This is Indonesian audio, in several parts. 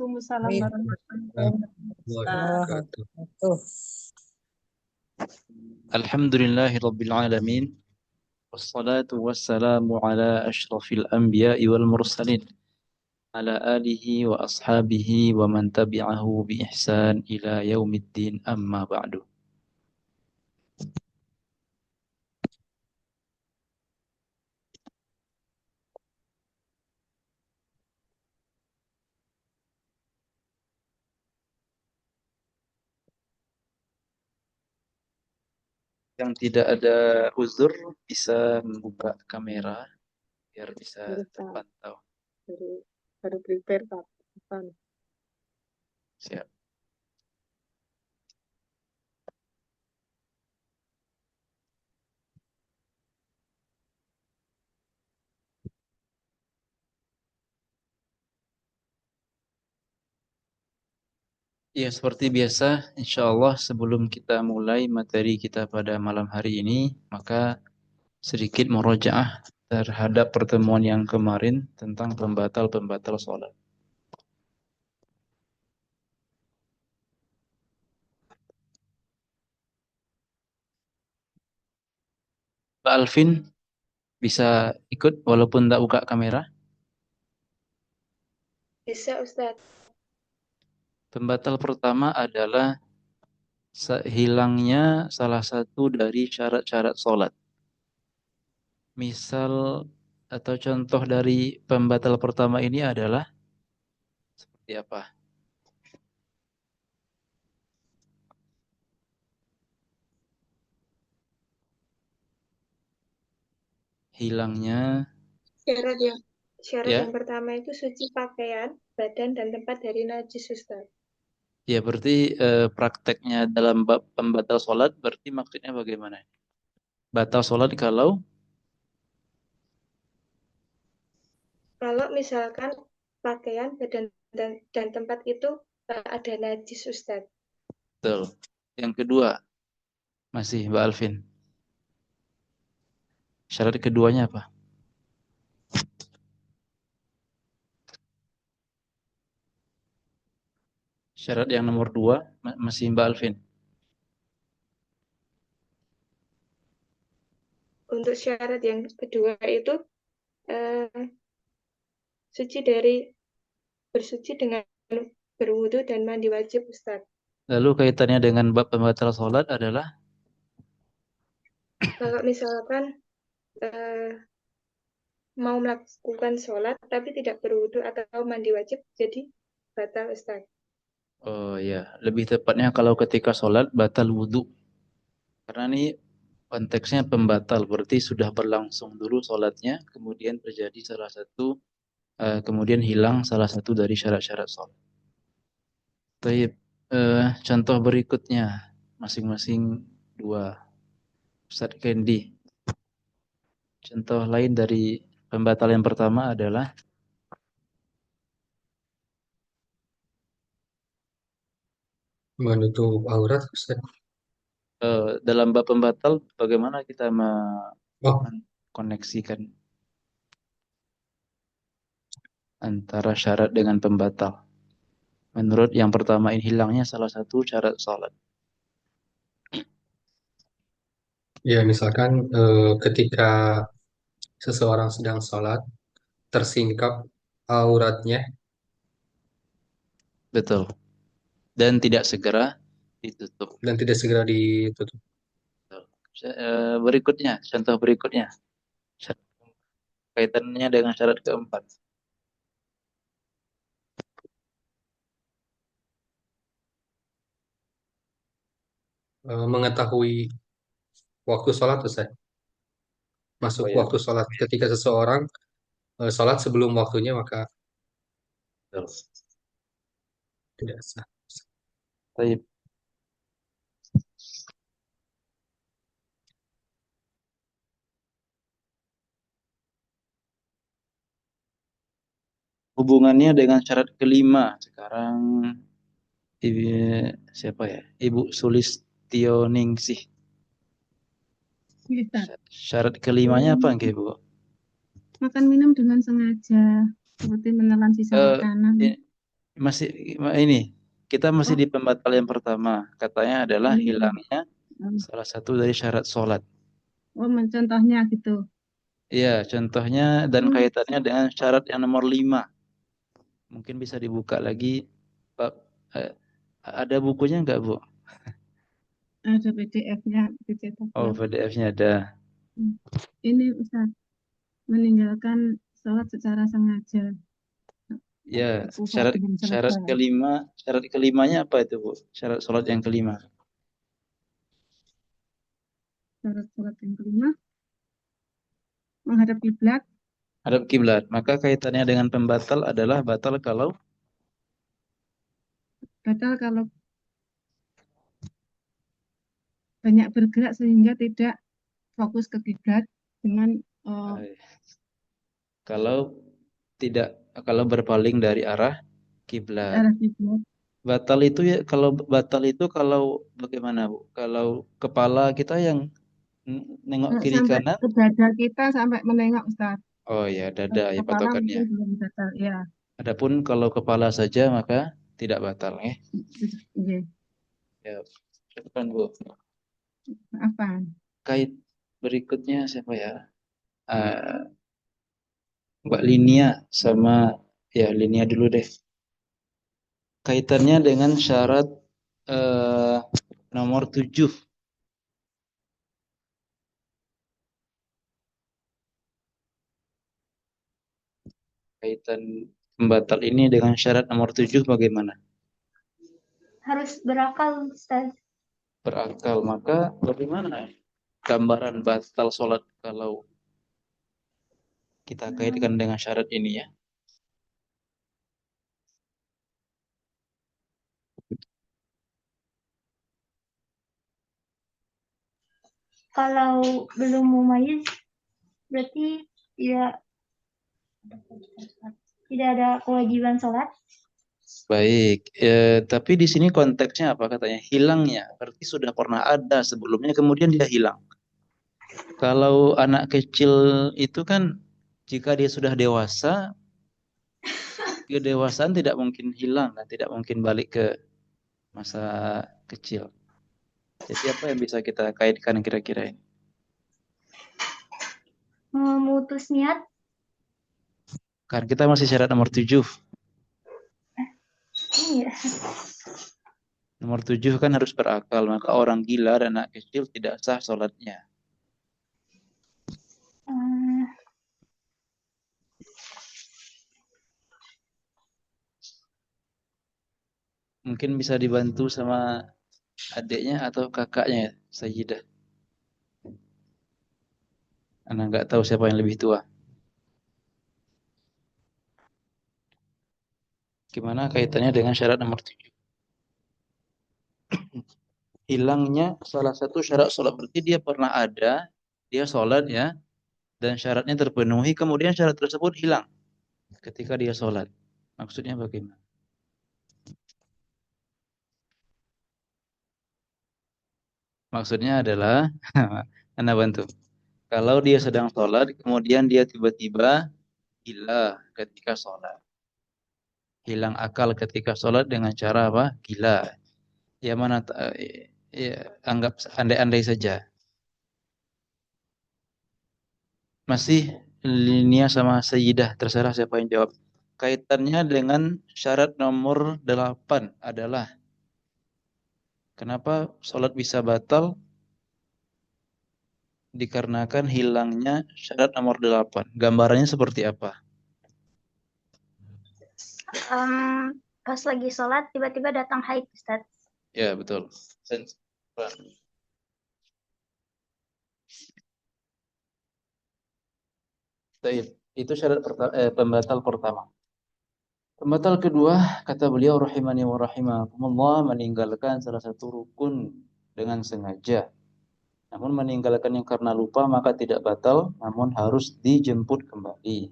Waalaikumsalam warahmatullahi wabarakatuh. Wabarakatuh. Alhamdulillahi Rabbil Alamin. Wassalatu wassalamu ala ashrafil anbiya'i wal mursalin. Ala alihi wa ashabihi wa man tabi'ahu bi ihsan ila yaumiddin amma ba'du. Yang tidak ada uzur bisa membuka kamera biar bisa terpantau. Baru prepare Pak. Siap. Ya, seperti biasa, insya Allah sebelum kita mulai materi kita pada malam hari ini, maka sedikit murojaah terhadap pertemuan yang kemarin tentang pembatal-pembatal sholat. Pak Alvin bisa ikut walaupun tidak buka kamera. Bisa Ustadz. Pembatal pertama adalah hilangnya salah satu dari syarat-syarat sholat. Misal atau contoh dari pembatal pertama ini adalah seperti apa? Hilangnya Syarat yang pertama itu suci pakaian, badan, dan tempat dari najis Ustadz. Ya, berarti prakteknya dalam bab pembatal sholat berarti maksudnya bagaimana? Batal sholat kalau misalkan pakaian, badan, dan tempat itu ada najis Ustadz. betul. Yang kedua, masih Mbak Alvin. Syarat keduanya apa? Syarat yang nomor dua, masih Mbak Alvin. Untuk syarat yang kedua itu bersuci dengan berwudu dan mandi wajib Ustadz. Lalu kaitannya dengan bab pembatal sholat adalah? Kalau misalkan mau melakukan sholat tapi tidak berwudu atau mandi wajib, jadi batal Ustaz. Oh ya, lebih tepatnya kalau ketika sholat batal wudhu. Karena ini konteksnya pembatal, berarti sudah berlangsung dulu sholatnya, kemudian terjadi salah satu, kemudian hilang salah satu dari syarat-syarat sholat. Baik, contoh berikutnya, masing-masing dua. Ustadz Kendi. Contoh lain dari pembatal yang pertama adalah Menutup aurat, Ustaz. dalam bab pembatal bagaimana kita mengkoneksikan antara syarat dengan pembatal. Menurut yang pertama ini hilangnya salah satu syarat sholat. Ya, misalkan ketika seseorang sedang sholat, tersingkap auratnya, Betul. Dan tidak segera ditutup. dan tidak segera ditutup. Betul. Berikutnya, contoh berikutnya. Kaitannya dengan syarat keempat. Mengetahui waktu sholat, Ustaz. Masuk Oh, ya. waktu sholat. Ketika seseorang sholat sebelum waktunya, maka Betul. tidak sah. Baik. Hubungannya dengan syarat kelima. Sekarang siapa ya? Ibu Sulistioningsih. Syarat kelimanya apa nggih, Bu? Makan minum dengan sengaja, seperti menelan sisa makanan. Masih ini kita masih Oh, di pembatal yang pertama. Katanya adalah ini. hilangnya Hmm. salah satu dari syarat sholat. Oh, mencontohnya gitu. Iya, contohnya dan Hmm. kaitannya dengan syarat yang nomor 5. Mungkin bisa dibuka lagi. Pak, eh, ada bukunya nggak, Bu? Ada PDF-nya dicetaknya. Oh, PDF-nya ada. Hmm. Ini Ustaz, meninggalkan sholat secara sengaja. Ya, Usah syarat belum syarat selesai. kelima, syarat kelimanya apa itu, Bu? Syarat sholat yang kelima. Syarat sholat yang kelima, menghadap kiblat. Hadap kiblat. Maka kaitannya dengan pembatal adalah batal kalau Batal kalau banyak bergerak sehingga tidak fokus ke kiblat dengan eh, kalau tidak kalau berpaling dari arah kiblat. arah kiblat. Batal itu ya kalau batal itu kalau bagaimana, Bu? Kalau kepala kita yang nengok kiri Sampai kanan. ke dada kita sampai menengok Ustaz. Oh ya, dada ya Kepala patokannya. mungkin belum batal. Ya, Adapun kalau kepala saja maka tidak batal, ya. iya. Ya, depan, Bu. Apa? Kait berikutnya siapa ya? Eh, Mbak Linia sama ya Linia dulu deh. Kaitannya dengan syarat eh, nomor 7. Kaitan pembatal ini dengan syarat nomor 7 bagaimana? Harus berakal, Ustaz. Berakal. Maka bagaimana gambaran batal sholat kalau kita kaitkan dengan syarat ini, ya? Kalau belum mumayyiz, berarti tidak ada kewajiban sholat. Baik, tapi di sini konteksnya apa katanya? Hilangnya, berarti sudah pernah ada sebelumnya, kemudian dia hilang. Kalau anak kecil itu kan, jika dia sudah dewasa, kedewasaan tidak mungkin hilang dan tidak mungkin balik ke masa kecil. Jadi apa yang bisa kita kaitkan kira-kira ini? Memutus niat. Kan kita masih syarat nomor 7. Iya. Nomor 7 kan harus berakal, maka orang gila dan anak kecil tidak sah sholatnya. Hmm, Mungkin bisa dibantu sama adiknya atau kakaknya, Sayyidah. Anak nggak tahu siapa yang lebih tua. Gimana kaitannya dengan syarat nomor 7? Hilangnya salah satu syarat sholat, berarti dia pernah ada, dia sholat ya, dan syaratnya terpenuhi, kemudian syarat tersebut hilang ketika dia sholat. Maksudnya bagaimana? Maksudnya adalah, Anda bantu. Kalau dia sedang sholat, kemudian dia tiba-tiba gila ketika sholat. Hilang akal ketika sholat dengan cara apa? Gila. Ya mana, ya, anggap andai-andai saja. Masih Linia sama Sayyidah, terserah siapa yang jawab. Kaitannya dengan syarat nomor 8 adalah kenapa sholat bisa batal? Dikarenakan hilangnya syarat nomor 8. Gambarannya seperti apa? Pas lagi sholat, tiba-tiba datang haid, Ustaz. Ya, betul. Baik, itu syarat pembatal pertama. Pembatal kedua, kata beliau rahimani wa rahimakumullah, meninggalkan salah satu rukun dengan sengaja. Namun meninggalkannya karena lupa maka tidak batal, namun harus dijemput kembali.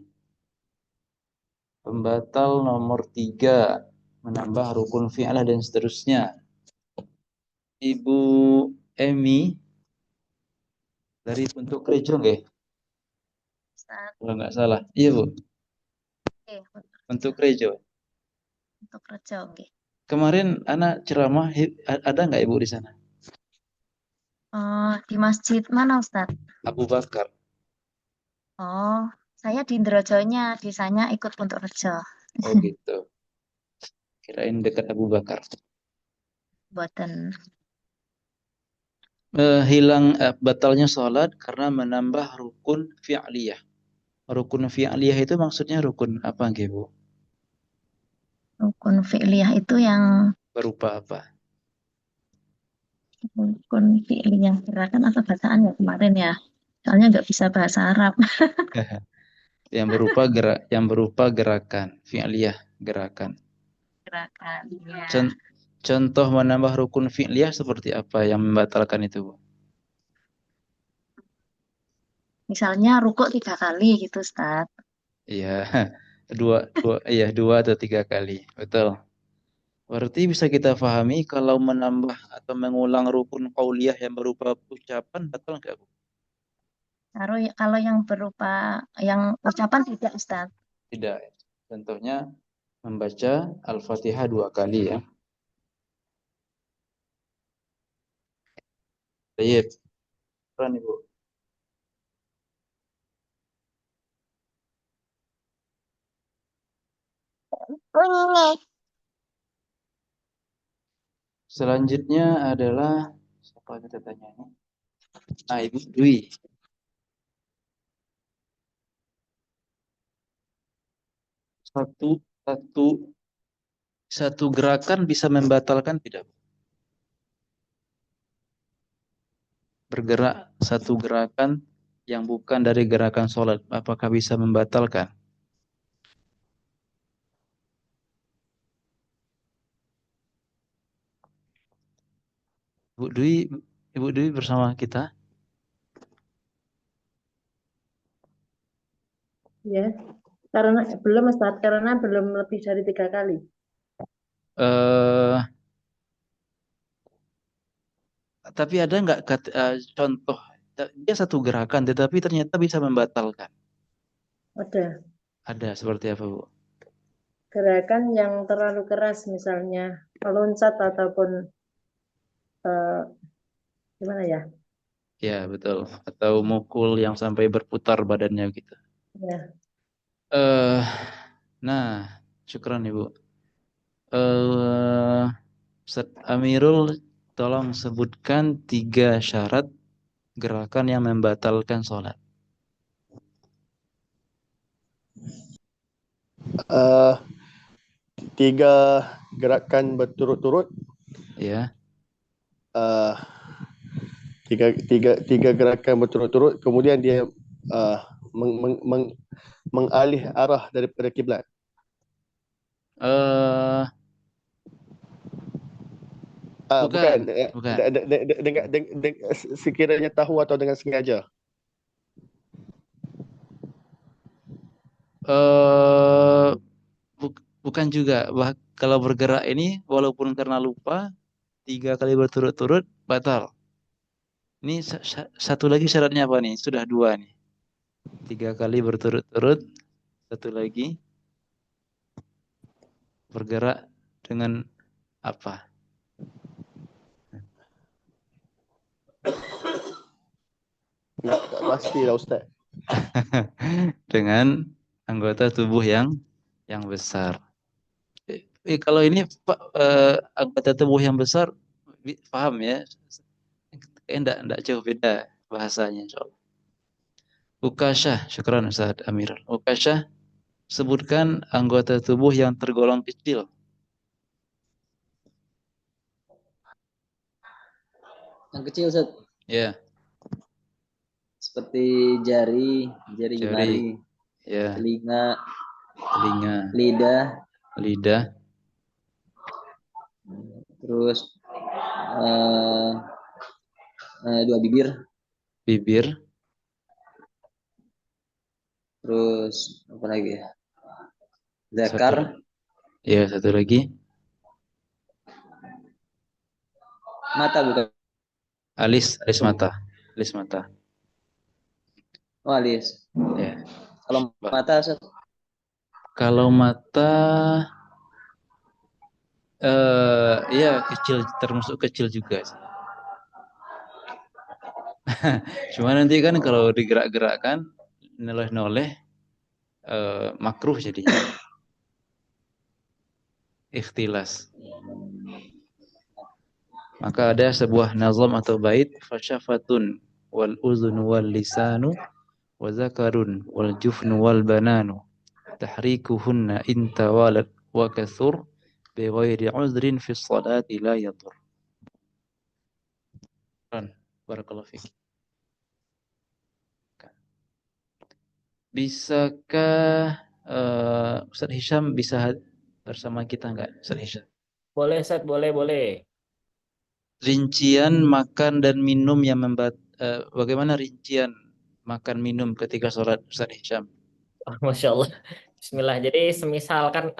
Pembatal nomor 3, menambah rukun fi'lah dan seterusnya. Ibu Emi dari Bentuk Rejo nggih? Kalau nggak salah. Iya, Bu. Oke. Bentuk Rejo. untuk rejo nggih. Kemarin anak ceramah ada nggak Ibu di sana? Di masjid mana Ustadz? Abu Bakar. Oh, saya di Ndrojonya, desanya ikut untuk rejo. Oh gitu. Kirain dekat Abu Bakar. Boten. Batalnya sholat karena menambah rukun fi'liyah. Rukun fi'liyah itu maksudnya rukun apa nggih, Bu? Rukun fi'liyah itu yang Berupa apa? rukun fi'liyah gerakan atau bacaan ya kemarin ya. Soalnya nggak bisa bahasa Arab. yang berupa gerakan, fi'liyah, gerakan. Gerakan. Ya. Contoh menambah rukun fi'liyah seperti apa yang membatalkan itu, Bu? Misalnya rukuk 3 kali gitu, Ustaz. Iya, dua atau tiga kali, betul. Berarti bisa kita pahami kalau menambah atau mengulang rukun qauliyah yang berupa ucapan batal nggak, Bu? Kalau yang berupa yang ucapan tidak, Ustaz. Tidak. Contohnya membaca Al-Fatihah 2 kali ya. Baik. Peran, Ibu. Selanjutnya adalah siapa kita tanya ini? Ibu Dwi. Satu gerakan bisa membatalkan tidak? Bergerak satu gerakan yang bukan dari gerakan sholat, apakah bisa membatalkan? Ibu Dwi bersama kita? Ya, karena belum Ustaz, karena belum lebih dari 3 kali. Tapi ada nggak contoh dia satu gerakan tetapi ternyata bisa membatalkan? Ada Ada, seperti apa, Bu? gerakan yang terlalu keras, misalnya meloncat ataupun gimana ya? Ya, betul. Atau mukul yang sampai berputar badannya gitu. Ya. Nah, syukran Ibu. Ustaz Amirul, tolong sebutkan 3 syarat gerakan yang membatalkan sholat. Tiga gerakan berturut-turut. Ya. Tiga gerakan berturut-turut. Kemudian dia mengalih arah daripada kiblat. Bukan. Dengan sekiranya tahu atau dengan sengaja. Bukan juga. Kalau bergerak ini walaupun karena lupa 3 kali berturut-turut batal. Ini satu lagi syaratnya apa nih? Sudah 2 nih. 3 kali berturut-turut, satu lagi bergerak dengan apa? Nggak pasti lah Ustaz. Dengan anggota tubuh yang besar. Kalau ini anggota tubuh yang besar, paham ya? Enggak jauh beda bahasanya. Ukasyah, syukran Ustaz Amir. Ukasyah, sebutkan anggota tubuh yang tergolong kecil. Yang kecil, Ustaz? Ya. Seperti jari jemari, ya. telinga, lidah, terus 2 bibir, terus apa lagi ya? Zakar. Satu lagi. Mata bukan? Alis mata. Oh, alis. Ya. Kalau mata, Ustaz? Kalau mata Ya kecil, termasuk kecil juga sih. Cuma nanti kan kalau digerak-gerakkan, noleh-noleh, makruh jadi ikhtilas. Maka ada sebuah nazam atau bait, fasyafatun wal uzun wal lisanu wa zakarun wal jufnu wal bananu tahrikuhunna in tawalat wa kathur bi ghairi uzrin fi sholati la yadur. Barakallahu fiik. Bisakah Ustaz Hisham bisa bersama kita enggak, Ustaz Hisham? Boleh, Ustaz, boleh. Rincian makan dan minum yang bagaimana rincian makan minum ketika sholat, Ustaz Hisham? Oh, Masya Allah. Bismillah. Jadi semisal kan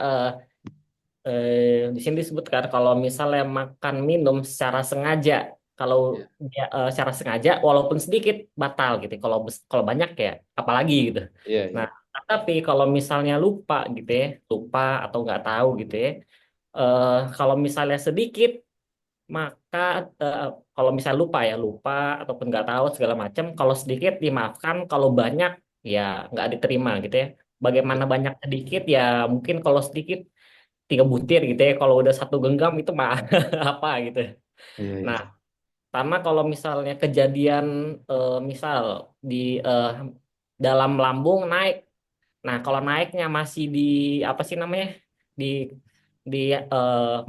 di sini disebutkan kalau misalnya makan minum secara sengaja, kalau dia secara sengaja walaupun sedikit batal gitu. Kalau banyak ya apalagi gitu. Nah, tapi kalau misalnya lupa gitu ya, lupa atau nggak tahu gitu ya, kalau misalnya sedikit maka kalau misalnya lupa ataupun nggak tahu segala macam, kalau sedikit dimaafkan, kalau banyak ya nggak diterima gitu ya. Bagaimana banyak sedikit ya mungkin kalau sedikit 3 butir gitu ya. Kalau udah 1 genggam itu mah apa gitu. Nah, sama kalau misalnya kejadian misal di eh, dalam lambung naik. Nah, kalau naiknya masih di apa sih namanya? Di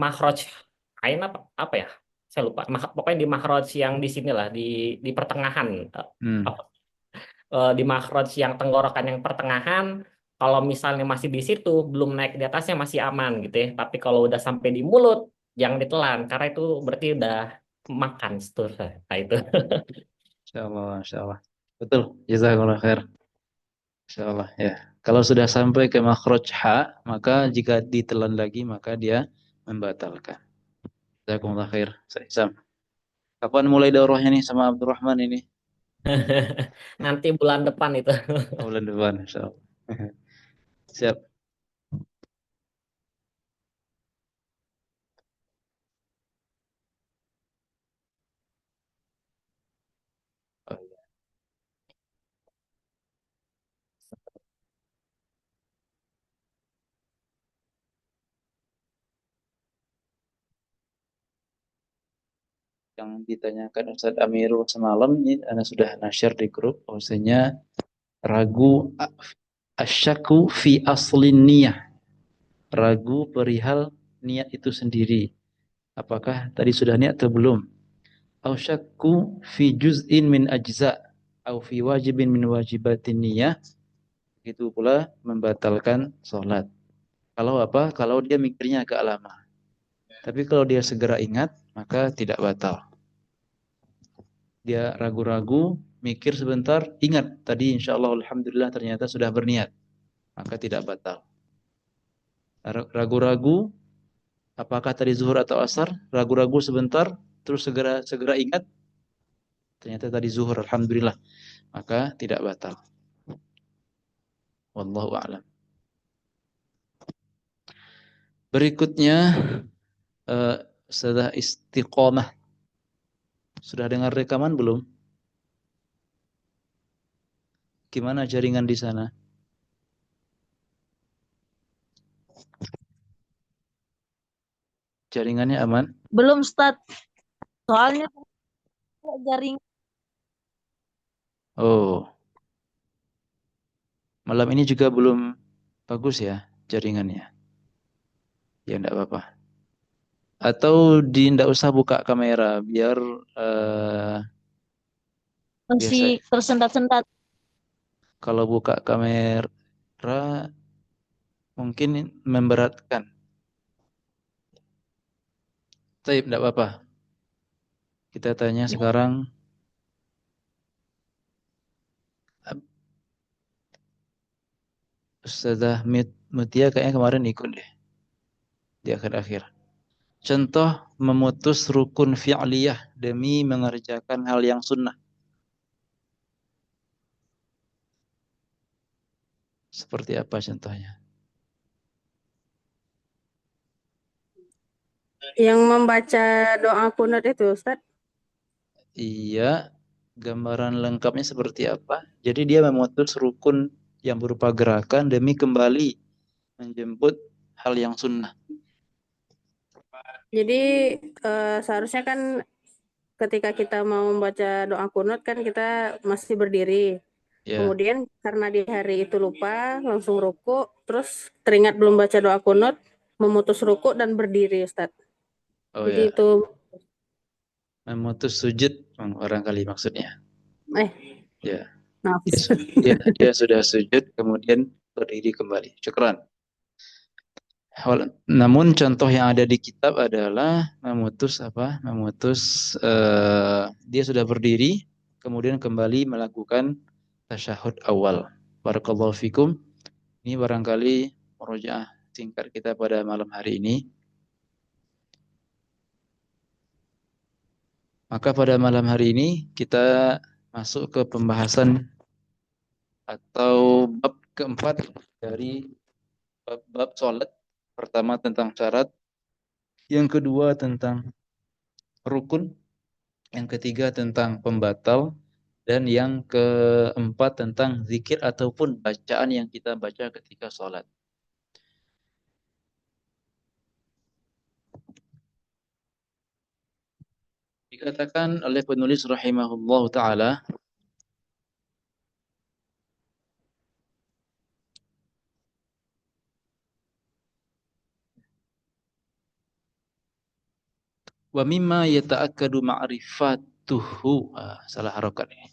makhraj ain apa ya? Saya lupa. Pokoknya di makhraj yang di sini lah, di pertengahan. Apa, di makhraj yang tenggorokan yang pertengahan, kalau misalnya masih di situ, belum naik di atasnya masih aman gitu ya. Tapi kalau udah sampai di mulut, jangan ditelan, karena itu berarti udah makan setur. Nah, itu. Insya Allah. Betul. Jazakallah khair. Insya Allah ya. Kalau sudah sampai ke makhraj ha, maka jika ditelan lagi maka dia membatalkan. Jazakumullah khair. Sam. Kapan mulai daurahnya nih sama Abdurrahman ini? Nanti bulan depan itu. Bulan depan, insya Allah. Siap. Yang ditanyakan Ustaz Amirul semalam ini Anda sudah nashare di grup bahwasanya ragu asyaku fi aslin niyah, ragu perihal niat itu sendiri, apakah tadi sudah niat atau belum, au syakku fi juz'in min ajza au fi wajibin min wajibatin niyah, itu pula membatalkan sholat. Kalau apa? Kalau dia mikirnya agak lama. Tapi kalau dia segera ingat, maka tidak batal. Dia ragu-ragu, mikir sebentar, ingat tadi insya Allah alhamdulillah ternyata sudah berniat, maka tidak batal. Ragu-ragu, apakah tadi zuhur atau asar? Ragu-ragu sebentar, terus segera ingat, ternyata tadi zuhur alhamdulillah, maka tidak batal. Wallahu a'lam. Berikutnya setelah istiqomah. Sudah dengar rekaman belum? Gimana jaringan di sana? Jaringannya aman? Belum, Ustaz. Soalnya jaring. Oh. Malam ini juga belum bagus ya jaringannya. Ya enggak apa-apa. Atau enggak usah buka kamera biar Masih tersendat-sendat. Kalau buka kamera mungkin memberatkan. Taib, enggak apa-apa. Kita tanya sekarang. Ustazah Mutia kayaknya kemarin ikut deh. Di akhir-akhir. Contoh memutus rukun fi'liyah demi mengerjakan hal yang sunnah. Seperti apa contohnya? Yang membaca doa kunut itu, Ustaz? Iya, gambaran lengkapnya seperti apa? Jadi dia memutus rukun yang berupa gerakan demi kembali menjemput hal yang sunnah. Jadi seharusnya kan ketika kita mau membaca doa kunut kan kita masih berdiri. Ya, Kemudian karena di hari itu lupa, langsung ruku, terus teringat belum baca doa kunut, memutus ruku dan berdiri, Ustaz. oh Jadi ya, itu, memutus sujud barangkali maksudnya. Ya, maaf. dia sudah sujud kemudian berdiri kembali. Syukran. Namun contoh yang ada di kitab adalah memutus apa? Memutus dia sudah berdiri kemudian kembali melakukan tasyahud awal. Barakallahu fikum. Ini barangkali murojaah singkat kita pada malam hari ini. Maka pada malam hari ini kita masuk ke pembahasan atau bab keempat dari bab sholat. Pertama tentang syarat, yang kedua tentang rukun, yang ketiga tentang pembatal, dan yang keempat tentang zikir ataupun bacaan yang kita baca ketika sholat. Dikatakan oleh penulis rahimahullah ta'ala, wa mimma yata'akkadu ma'rifatuhu, salah harokat ini,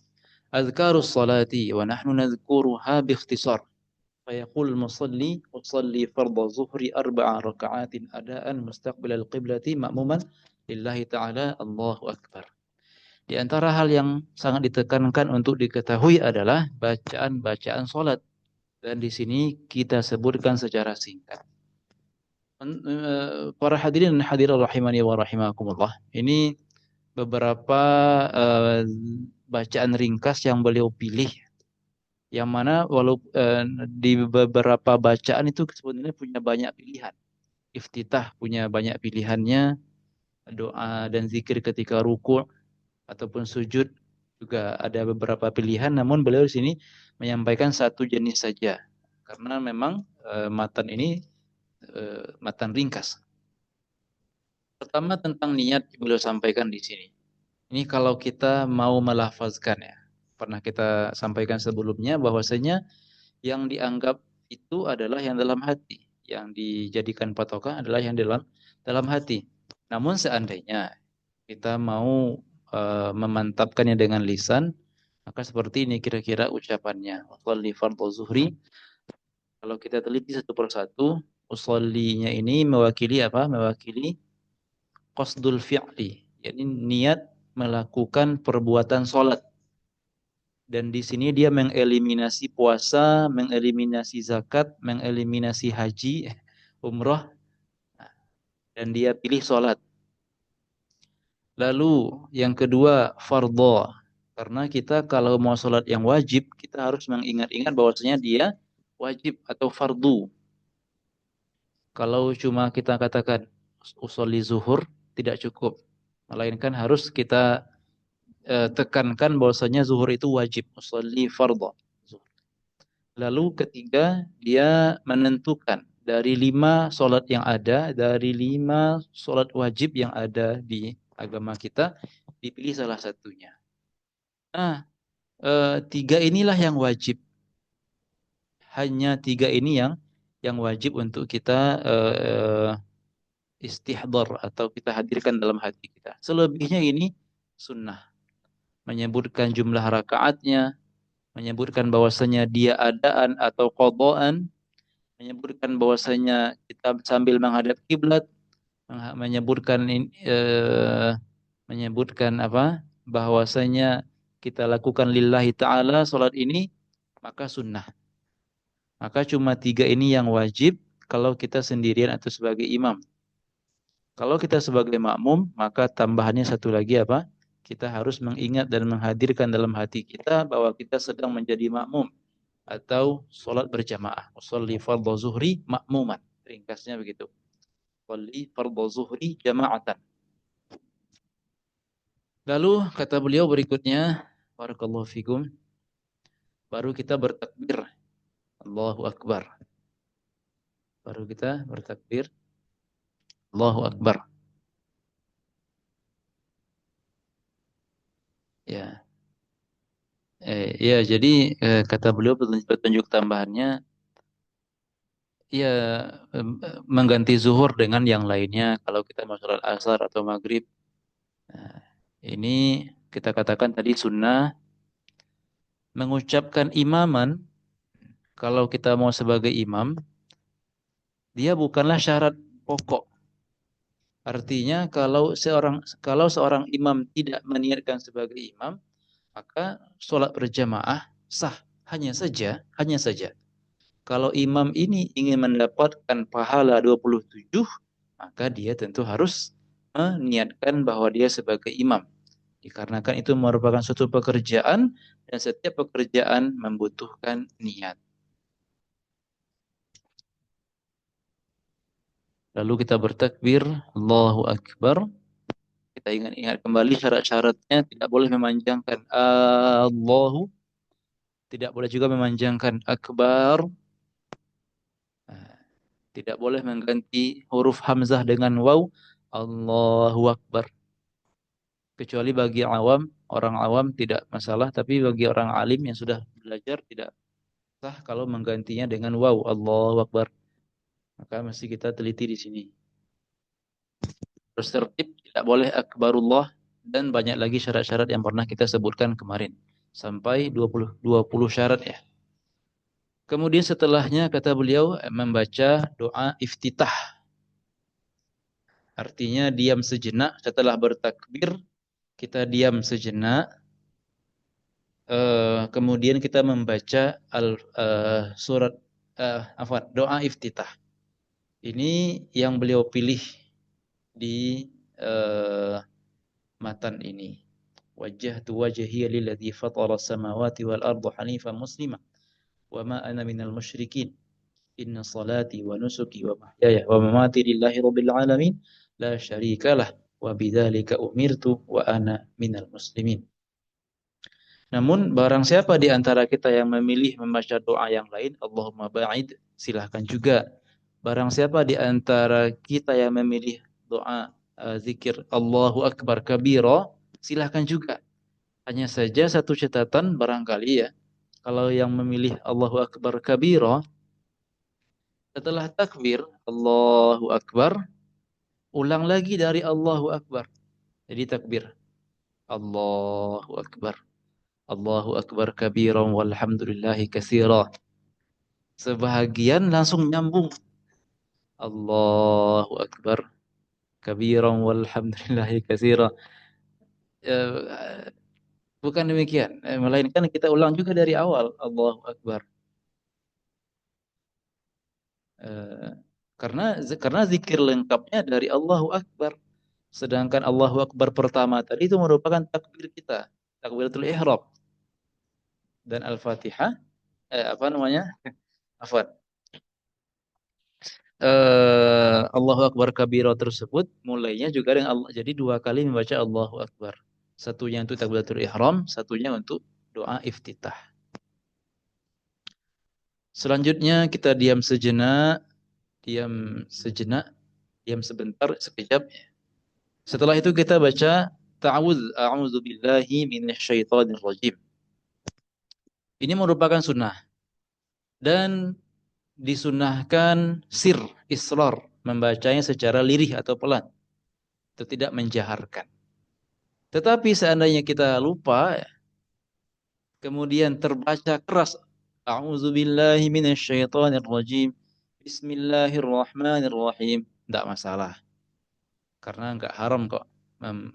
azkarus salati wa nahnu nadhkuruha biikhtisar. Fayaqul musalli usalli fardhu zuhri 4 raka'atin adaan mustaqbilal qiblati ma'muman lillahi ta'ala Allahu akbar. Di antara hal yang sangat ditekankan untuk diketahui adalah bacaan-bacaan salat, dan di sini kita sebutkan secara singkat. Para hadirin dan hadirat rahimani wa rahimakumullah, ini beberapa bacaan ringkas yang beliau pilih, yang mana di beberapa bacaan itu sebenarnya punya banyak pilihan. Iftitah punya banyak pilihannya, doa dan zikir ketika ruku' ataupun sujud juga ada beberapa pilihan, namun beliau di sini menyampaikan satu jenis saja karena memang matan ini matan ringkas. Pertama tentang niat beliau sampaikan di sini. Ini kalau kita mau melafazkan, ya, pernah kita sampaikan sebelumnya bahwasanya yang dianggap itu adalah yang dalam hati, yang dijadikan patokan adalah yang dalam hati. Namun seandainya kita mau memantapkannya dengan lisan, maka seperti ini kira-kira ucapannya. Usolli fardhu zuhri. Kalau kita teliti satu persatu, usollinya ini mewakili apa? Mewakili qasdul fi'li, yakni niat melakukan perbuatan sholat. Dan di sini dia mengeliminasi puasa, mengeliminasi zakat, mengeliminasi haji, umroh, dan dia pilih sholat. Lalu yang kedua fardhu, karena kita kalau mau sholat yang wajib, kita harus mengingat-ingat bahwasanya dia wajib atau fardu. Kalau cuma kita katakan usolli zuhur tidak cukup, melainkan harus kita tekankan bahwasanya zuhur itu wajib, usolli fardhu. Lalu ketiga, dia menentukan dari 5 sholat yang ada, dari 5 sholat wajib yang ada di agama kita, dipilih salah satunya. Nah, 3 inilah yang wajib. Hanya 3 ini yang wajib untuk kita istihdar atau kita hadirkan dalam hati kita. Selebihnya ini sunnah. Menyebutkan jumlah rakaatnya, menyebutkan bahwasanya dia adaan atau qadaan, menyebutkan bahwasanya kita sambil menghadap kiblat, menyebutkan apa? Bahwasanya kita lakukan lillahi ta'ala salat ini, maka sunnah. Maka cuma 3 ini yang wajib kalau kita sendirian atau sebagai imam. Kalau kita sebagai makmum, maka tambahannya satu lagi apa? Kita harus mengingat dan menghadirkan dalam hati kita bahwa kita sedang menjadi makmum atau sholat berjamaah. Usolli fardhu zuhri makmuman. Ringkasnya begitu. usalli fardhu zuhri jama'atan. Lalu kata beliau berikutnya, barakallahu fikum, baru kita bertakbir, Allahu Akbar. Baru kita bertakbir, Allahu Akbar. Ya. Ya, jadi kata beliau petunjuk tambahannya, ya mengganti zuhur dengan yang lainnya kalau kita mau sholat asar atau maghrib. Nah, ini kita katakan tadi sunnah mengucapkan imaman. Kalau kita mau sebagai imam, dia bukanlah syarat pokok. Artinya kalau seorang imam tidak meniatkan sebagai imam, maka sholat berjamaah sah. Hanya saja kalau imam ini ingin mendapatkan pahala 27, maka dia tentu harus meniatkan bahwa dia sebagai imam. Dikarenakan itu merupakan suatu pekerjaan dan setiap pekerjaan membutuhkan niat. Lalu kita bertakbir, Allahu Akbar. Kita ingat kembali syarat-syaratnya, tidak boleh memanjangkan Allahu, tidak boleh juga memanjangkan Akbar. Tidak boleh mengganti huruf hamzah dengan waw, Allahu Akbar. Kecuali bagi orang awam tidak masalah, tapi bagi orang alim yang sudah belajar tidak sah kalau menggantinya dengan waw, Allahu Akbar. Maka mesti kita teliti di sini. Terus tertib, tidak boleh akbarullah, dan banyak lagi syarat-syarat yang pernah kita sebutkan kemarin. Sampai 20 syarat ya. Kemudian setelahnya kata beliau membaca doa iftitah. Artinya diam sejenak setelah bertakbir, kita diam sejenak. Kemudian kita membaca doa iftitah. Ini yang beliau pilih di matan ini. Wajjahtu wajhiya lilladzi fatara as-samawati wal arda hanifan muslima wa ma ana minal musyrikin. Inna salati wa nusuki wa mahyaya wa mamati lillahi rabbil alamin la syarikalah wa bidzalika umirtu wa ana minal muslimin. Namun barang siapa di antara kita yang memilih membaca doa yang lain, Allahumma ba'id, silahkan juga. Barang siapa di antara kita yang memilih doa zikir Allahu Akbar kabira, silahkan juga. Hanya saja satu catatan barangkali ya, kalau yang memilih Allahu Akbar kabira, setelah takbir Allahu Akbar, ulang lagi dari Allahu Akbar. Jadi takbir Allahu Akbar, Allahu Akbar kabiran walhamdulillahi katsira. Sebahagian langsung nyambung Allahu Akbar kabiran walhamdulillahi katsira. Bukan demikian, melainkan kita ulang juga dari awal Allahu Akbar. Karena zikir lengkapnya dari Allahu Akbar. Sedangkan Allahu Akbar pertama tadi itu merupakan takbir kita, takbiratul ihram. Dan Al-Fatihah Allahu Akbar kabira tersebut mulainya juga dengan Allah. Jadi dua kali membaca Allahu Akbar. Satunya untuk takbiratul ihram, satunya untuk doa iftitah. Selanjutnya kita diam sejenak, diam sebentar, sekejap. Setelah itu kita baca a'udzu billahi minasyaitonir rajim. Ini merupakan sunnah. Dan disunahkan israr, membacanya secara lirih atau pelan. Itu tidak menjaharkan. Tetapi seandainya kita lupa, kemudian terbaca keras, a'udzubillahi minasyaitonir rajim, bismillahirrahmanirrahim, tidak masalah. Karena enggak haram kok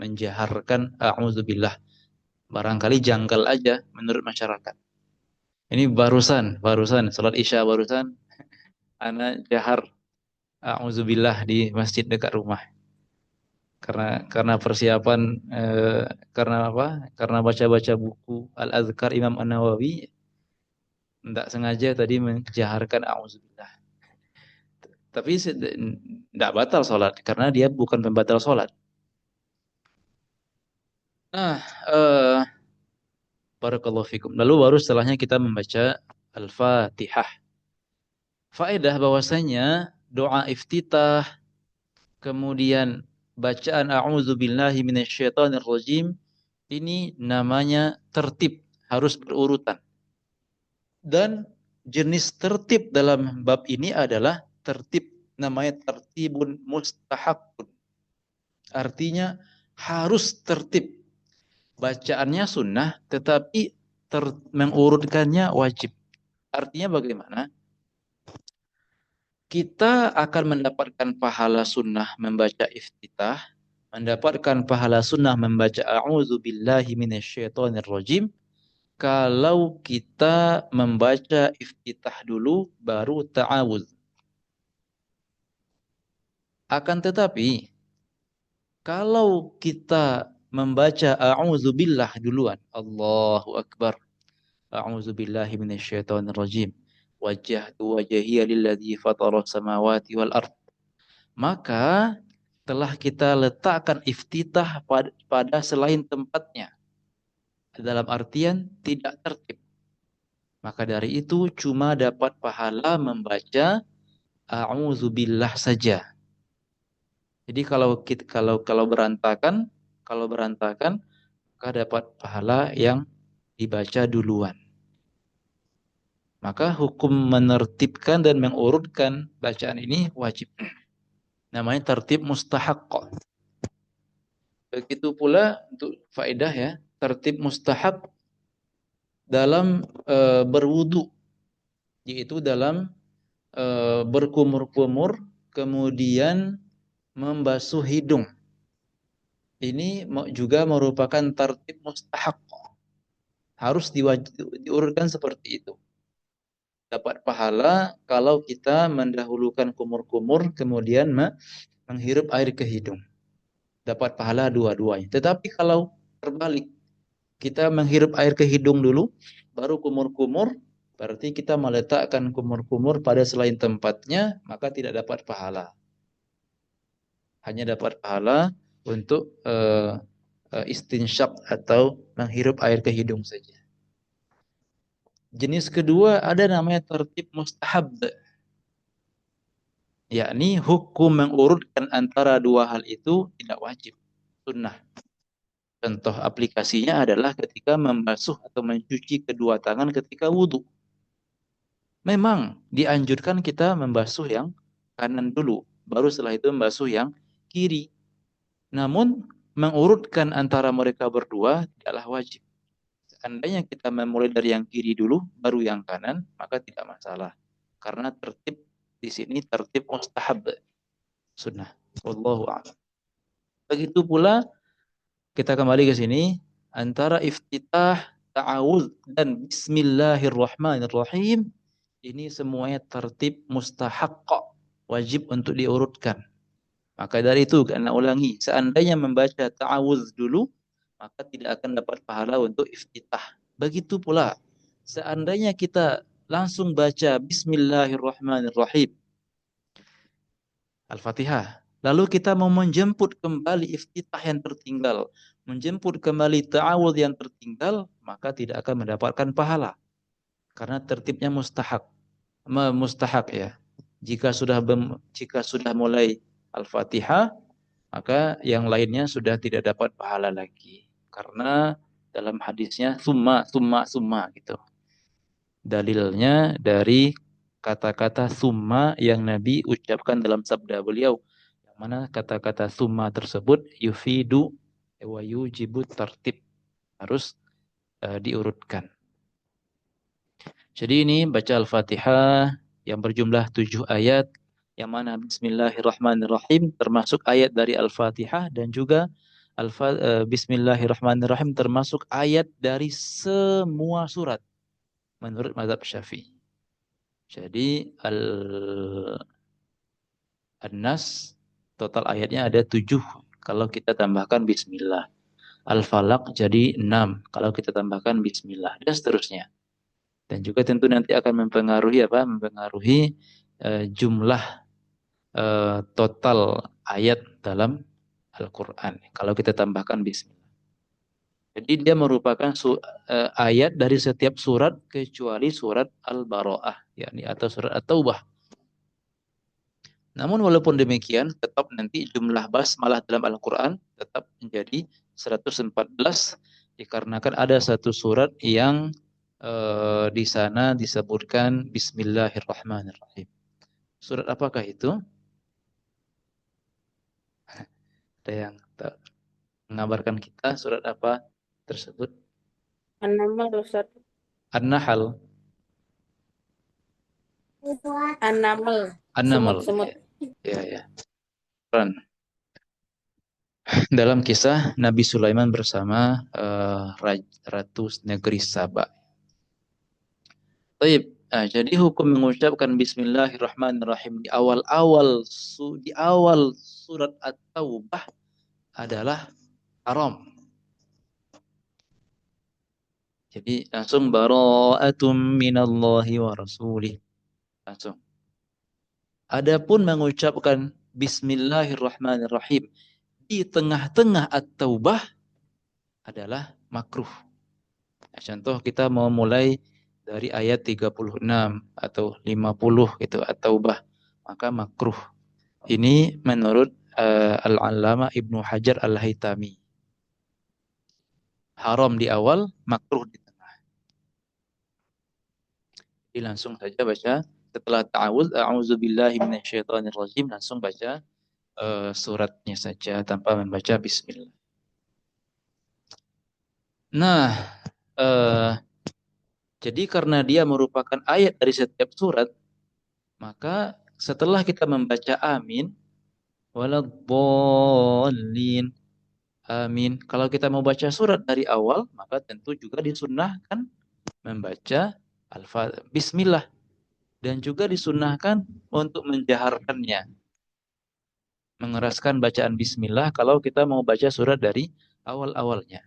menjaharkan a'udzubillah. Barangkali janggal aja menurut masyarakat. Ini barusan salat Isya barusan ana jahar a'udzubillah di masjid dekat rumah. Karena persiapan karena baca-baca buku Al-Azkar Imam An-Nawawi, tidak sengaja tadi menjaharkan a'udzubillah. Tapi tidak batal sholat karena dia bukan pembatal sholat. Nah, barakallahu fikum. Lalu baru setelahnya kita membaca Al-Fatihah. Faedah bahwasanya doa iftitah, kemudian bacaan a'udzubillahi minasyaitonirrajim, ini namanya tertib, harus berurutan. Dan jenis tertib dalam bab ini adalah tertib, namanya tertibun mustahabun. Artinya harus tertib. Bacaannya sunnah, tetapi mengurutkannya wajib. Artinya bagaimana? Kita akan mendapatkan pahala sunnah membaca iftitah, mendapatkan pahala sunnah membaca a'udzubillahi minasyaitonirrajim, kalau kita membaca iftitah dulu baru ta'awudz. Akan tetapi kalau kita membaca a'udzubillah duluan, Allahu akbar, a'udzubillahi minasyaitonirrajim, wajjahtu wajhiya lilladzi fataras samawati wal ard, maka telah kita letakkan iftitah pada selain tempatnya, dalam artian tidak tertib. Maka dari itu cuma dapat pahala membaca a'udzubillah saja. Jadi kalau berantakan maka dapat pahala yang dibaca duluan. Maka hukum menertibkan dan mengurutkan bacaan ini wajib. Namanya tertib mustahaq. Begitu pula untuk faedah ya, tertib mustahab dalam berwudu, yaitu dalam berkumur-kumur kemudian membasuh hidung. Ini juga merupakan tertib mustahab. Harus diurutkan seperti itu. Dapat pahala kalau kita mendahulukan kumur-kumur kemudian menghirup air ke hidung. Dapat pahala dua-duanya. Tetapi kalau terbalik, kita menghirup air ke hidung dulu, baru kumur-kumur, berarti kita meletakkan kumur-kumur pada selain tempatnya, maka tidak dapat pahala. Hanya dapat pahala untuk istinsyak atau menghirup air ke hidung saja. Jenis kedua ada namanya tertib mustahab, yakni hukum mengurutkan antara dua hal itu tidak wajib, sunnah. Contoh aplikasinya adalah ketika membasuh atau mencuci kedua tangan ketika wudhu. Memang dianjurkan kita membasuh yang kanan dulu, baru setelah itu membasuh yang kiri. Namun mengurutkan antara mereka berdua tidaklah wajib. Seandainya kita memulai dari yang kiri dulu, baru yang kanan, maka tidak masalah. Karena tertib di sini tertib mustahab, sunnah. Wallahu a'lam. Begitu pula kita kembali ke sini, antara iftitah, ta'awudz dan bismillahirrahmanirrahim, ini semuanya tertib mustahaq, wajib untuk diurutkan. Maka dari itu, karena ulangi, seandainya membaca ta'awudz dulu, maka tidak akan dapat pahala untuk iftitah. Begitu pula, seandainya kita langsung baca bismillahirrahmanirrahim, Al-Fatihah, lalu kita mau menjemput kembali iftitah yang tertinggal, menjemput kembali ta'awudz yang tertinggal, maka tidak akan mendapatkan pahala. Karena tertibnya mustahak ya. Jika sudah mulai Al-Fatihah, maka yang lainnya sudah tidak dapat pahala lagi. Karena dalam hadisnya summa gitu. Dalilnya dari kata-kata summa yang Nabi ucapkan dalam sabda beliau. Yang mana kata-kata summa tersebut yufidu wa yujibu tertib. Harus diurutkan. Jadi ini baca Al-Fatihah yang berjumlah 7 ayat. Yang mana bismillahirrahmanirrahim termasuk ayat dari Al-Fatihah dan juga bismillahirrahmanirrahim termasuk ayat dari semua surat menurut mazhab Syafi'i. Jadi An-Nas total ayatnya ada 7 kalau kita tambahkan bismillah. Al-Falaq jadi 6 kalau kita tambahkan bismillah dan seterusnya. Dan juga tentu nanti akan mempengaruhi jumlah total ayat dalam Al-Quran. Kalau kita tambahkan bismillah. Jadi dia merupakan ayat dari setiap surat kecuali surat Al-Bara'ah, yakni atau surat At-Taubah. Namun walaupun demikian, tetap nanti jumlah basmalah dalam Al-Quran tetap menjadi 114 dikarenakan ada satu surat yang di sana disebutkan Bismillahirrahmanirrahim. Surat apakah itu? Ada yang mengabarkan kita surat apa tersebut? An-Naml, Ustaz. An-Nahl. An-Naml. An-Naml. Semut. Ya. Dalam kisah Nabi Sulaiman bersama Ratu Negeri Saba. Baik, jadi hukum mengucapkan Bismillahirrahmanirrahim di awal surat At-Taubah adalah haram. Jadi langsung bara'atum minallahi wa rasulih. Langsung. Adapun mengucapkan Bismillahirrahmanirrahim di tengah-tengah At-Taubah adalah makruh. Contoh kita mau mulai dari ayat 36 atau 50 itu At-Taubah, maka makruh. Ini menurut Al-Allamah Ibnu Hajar Al-Haytami. Haram di awal, makruh di tengah. Jadi langsung saja baca setelah ta'awudz, a'udzubillahi minasyaitonirrajim, langsung baca suratnya saja tanpa membaca bismillah. Nah, jadi karena dia merupakan ayat dari setiap surat, maka setelah kita membaca amin, waladhdallin, amin. Kalau kita mau baca surat dari awal, maka tentu juga disunnahkan membaca bismillah. Dan juga disunnahkan untuk menjaharkannya. Mengeraskan bacaan bismillah kalau kita mau baca surat dari awal-awalnya.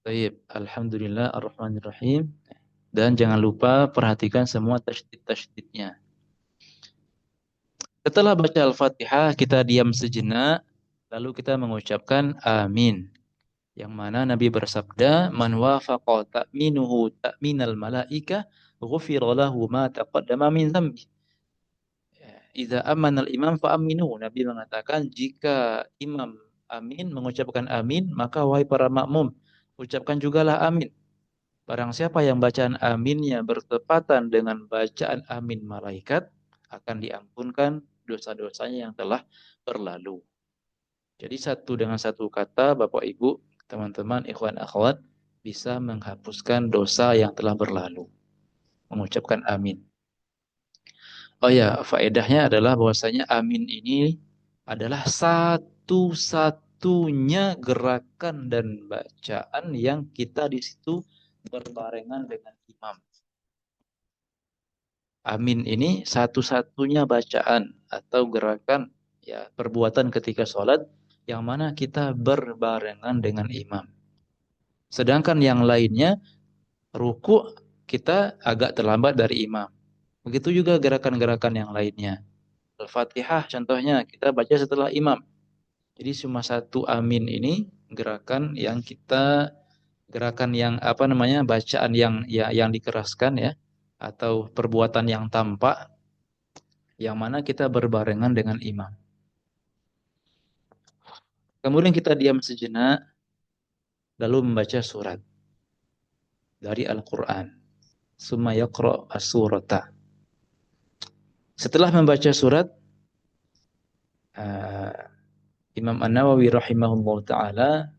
Baik, alhamdulillah ar-Rahmanir-Rahim. Dan jangan lupa perhatikan semua tasydid-tasydidnya. Setelah baca Al-Fatihah, kita diam sejenak, lalu kita mengucapkan amin. Yang mana Nabi bersabda, "Man wafaqa ta'minuhu ta'minal malaika, ghufira lahu ma taqaddama min dzambi." Idza amana al-imam fa aminu. Nabi mengatakan, jika imam amin mengucapkan amin, maka wahai para makmum, ucapkan jugalah amin. Barang siapa yang bacaan aminnya bertepatan dengan bacaan amin malaikat, akan diampunkan dosa-dosanya yang telah berlalu. Jadi satu dengan satu kata, Bapak Ibu, teman-teman, ikhwan akhwat, bisa menghapuskan dosa yang telah berlalu. Mengucapkan amin. Oh ya, faedahnya adalah bahwasanya amin ini adalah satu-satunya gerakan dan bacaan yang kita di situ berbarengan dengan imam. Amin ini satu-satunya bacaan atau gerakan, ya, perbuatan ketika sholat yang mana kita berbarengan dengan imam. Sedangkan yang lainnya, ruku kita agak terlambat dari imam. Begitu juga gerakan-gerakan yang lainnya. Al-Fatihah contohnya kita baca setelah imam. Jadi cuma satu amin ini gerakan yang bacaan yang dikeraskan, ya, atau perbuatan yang tampak yang mana kita berbarengan dengan imam. Kemudian kita diam sejenak, lalu membaca surat dari Al-Quran. Summa yaqra' as-surata. Setelah membaca surat, Imam An-Nawawi rahimahullah ta'ala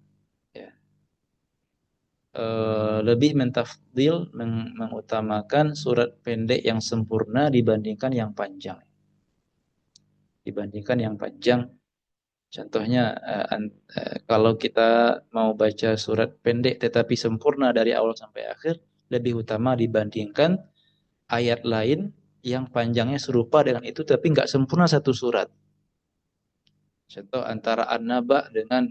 lebih mentafdil, mengutamakan surat pendek yang sempurna dibandingkan yang panjang. Contohnya, kalau kita mau baca surat pendek tetapi sempurna dari awal sampai akhir, lebih utama dibandingkan ayat lain yang panjangnya serupa dengan itu tapi nggak sempurna satu surat. Contoh antara An-Naba dengan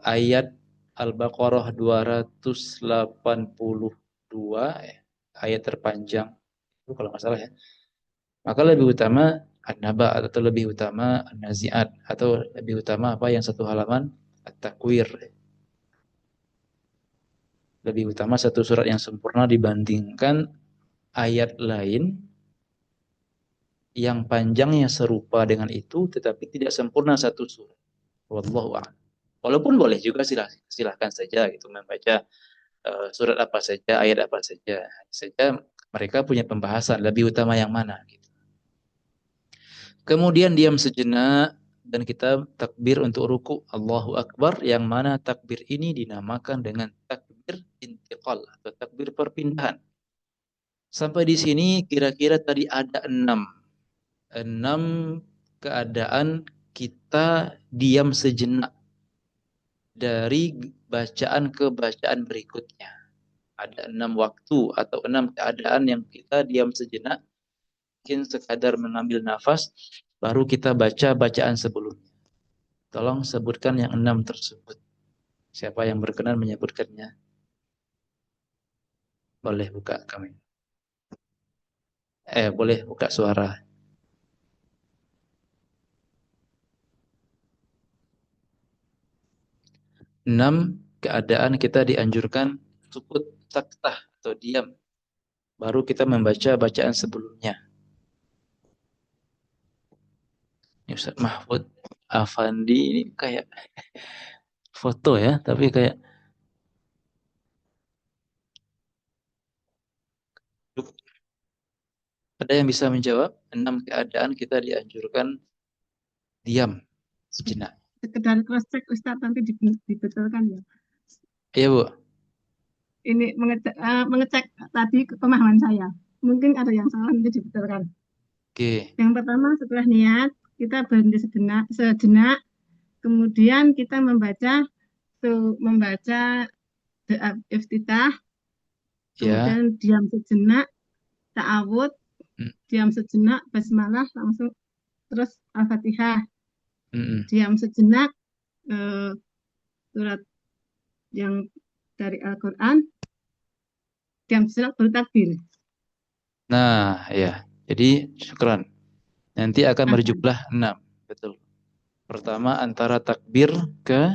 ayat Al-Baqarah 280 ayat terpanjang itu kalau nggak salah ya, maka lebih utama An-Naba atau lebih utama An-Nazi'at atau lebih utama apa yang satu halaman At-Takwir. Lebih utama satu surat yang sempurna dibandingkan ayat lain yang panjangnya serupa dengan itu tetapi tidak sempurna satu surat. Wallahu a'lam. Walaupun boleh juga silahkan saja gitu membaca surat apa saja, ayat apa saja. Saja mereka punya pembahasan lebih utama yang mana gitu. Kemudian diam sejenak dan kita takbir untuk ruku, Allahu Akbar, yang mana takbir ini dinamakan dengan takbir intiqal atau takbir perpindahan. Sampai di sini kira-kira tadi ada 6 keadaan kita diam sejenak dari bacaan ke bacaan berikutnya. Ada 6 waktu atau 6 keadaan yang kita diam sejenak, mungkin sekadar mengambil nafas, baru kita baca bacaan sebelumnya. Tolong sebutkan yang 6 tersebut. Siapa yang berkenan menyebutkannya? Boleh buka kami. Boleh buka suara. Enam keadaan kita dianjurkan sukut, saktah atau diam. Baru kita membaca bacaan sebelumnya. Ustaz Mahfud Afandi ini kayak foto ya, tapi kayak ada yang bisa menjawab? 6 keadaan kita dianjurkan diam sejenak. Sekedar cross check Ustaz, nanti dibetulkan ya. Iya Bu. Ini mengecek tadi pemahaman saya. Mungkin ada yang salah, nanti dibetulkan. Oke. Yang pertama setelah niat kita berhenti sejenak, kemudian kita membaca doa iftitah, kemudian diam sejenak, ta'awud, diam sejenak, basmalah, langsung terus Al-Fatihah. Diam sejenak, surat yang dari Al-Quran, diam sejenak baru takbir. Nah, ya. Jadi, syukran. Nanti akan berjumlah 6. Betul. Pertama, antara takbir ke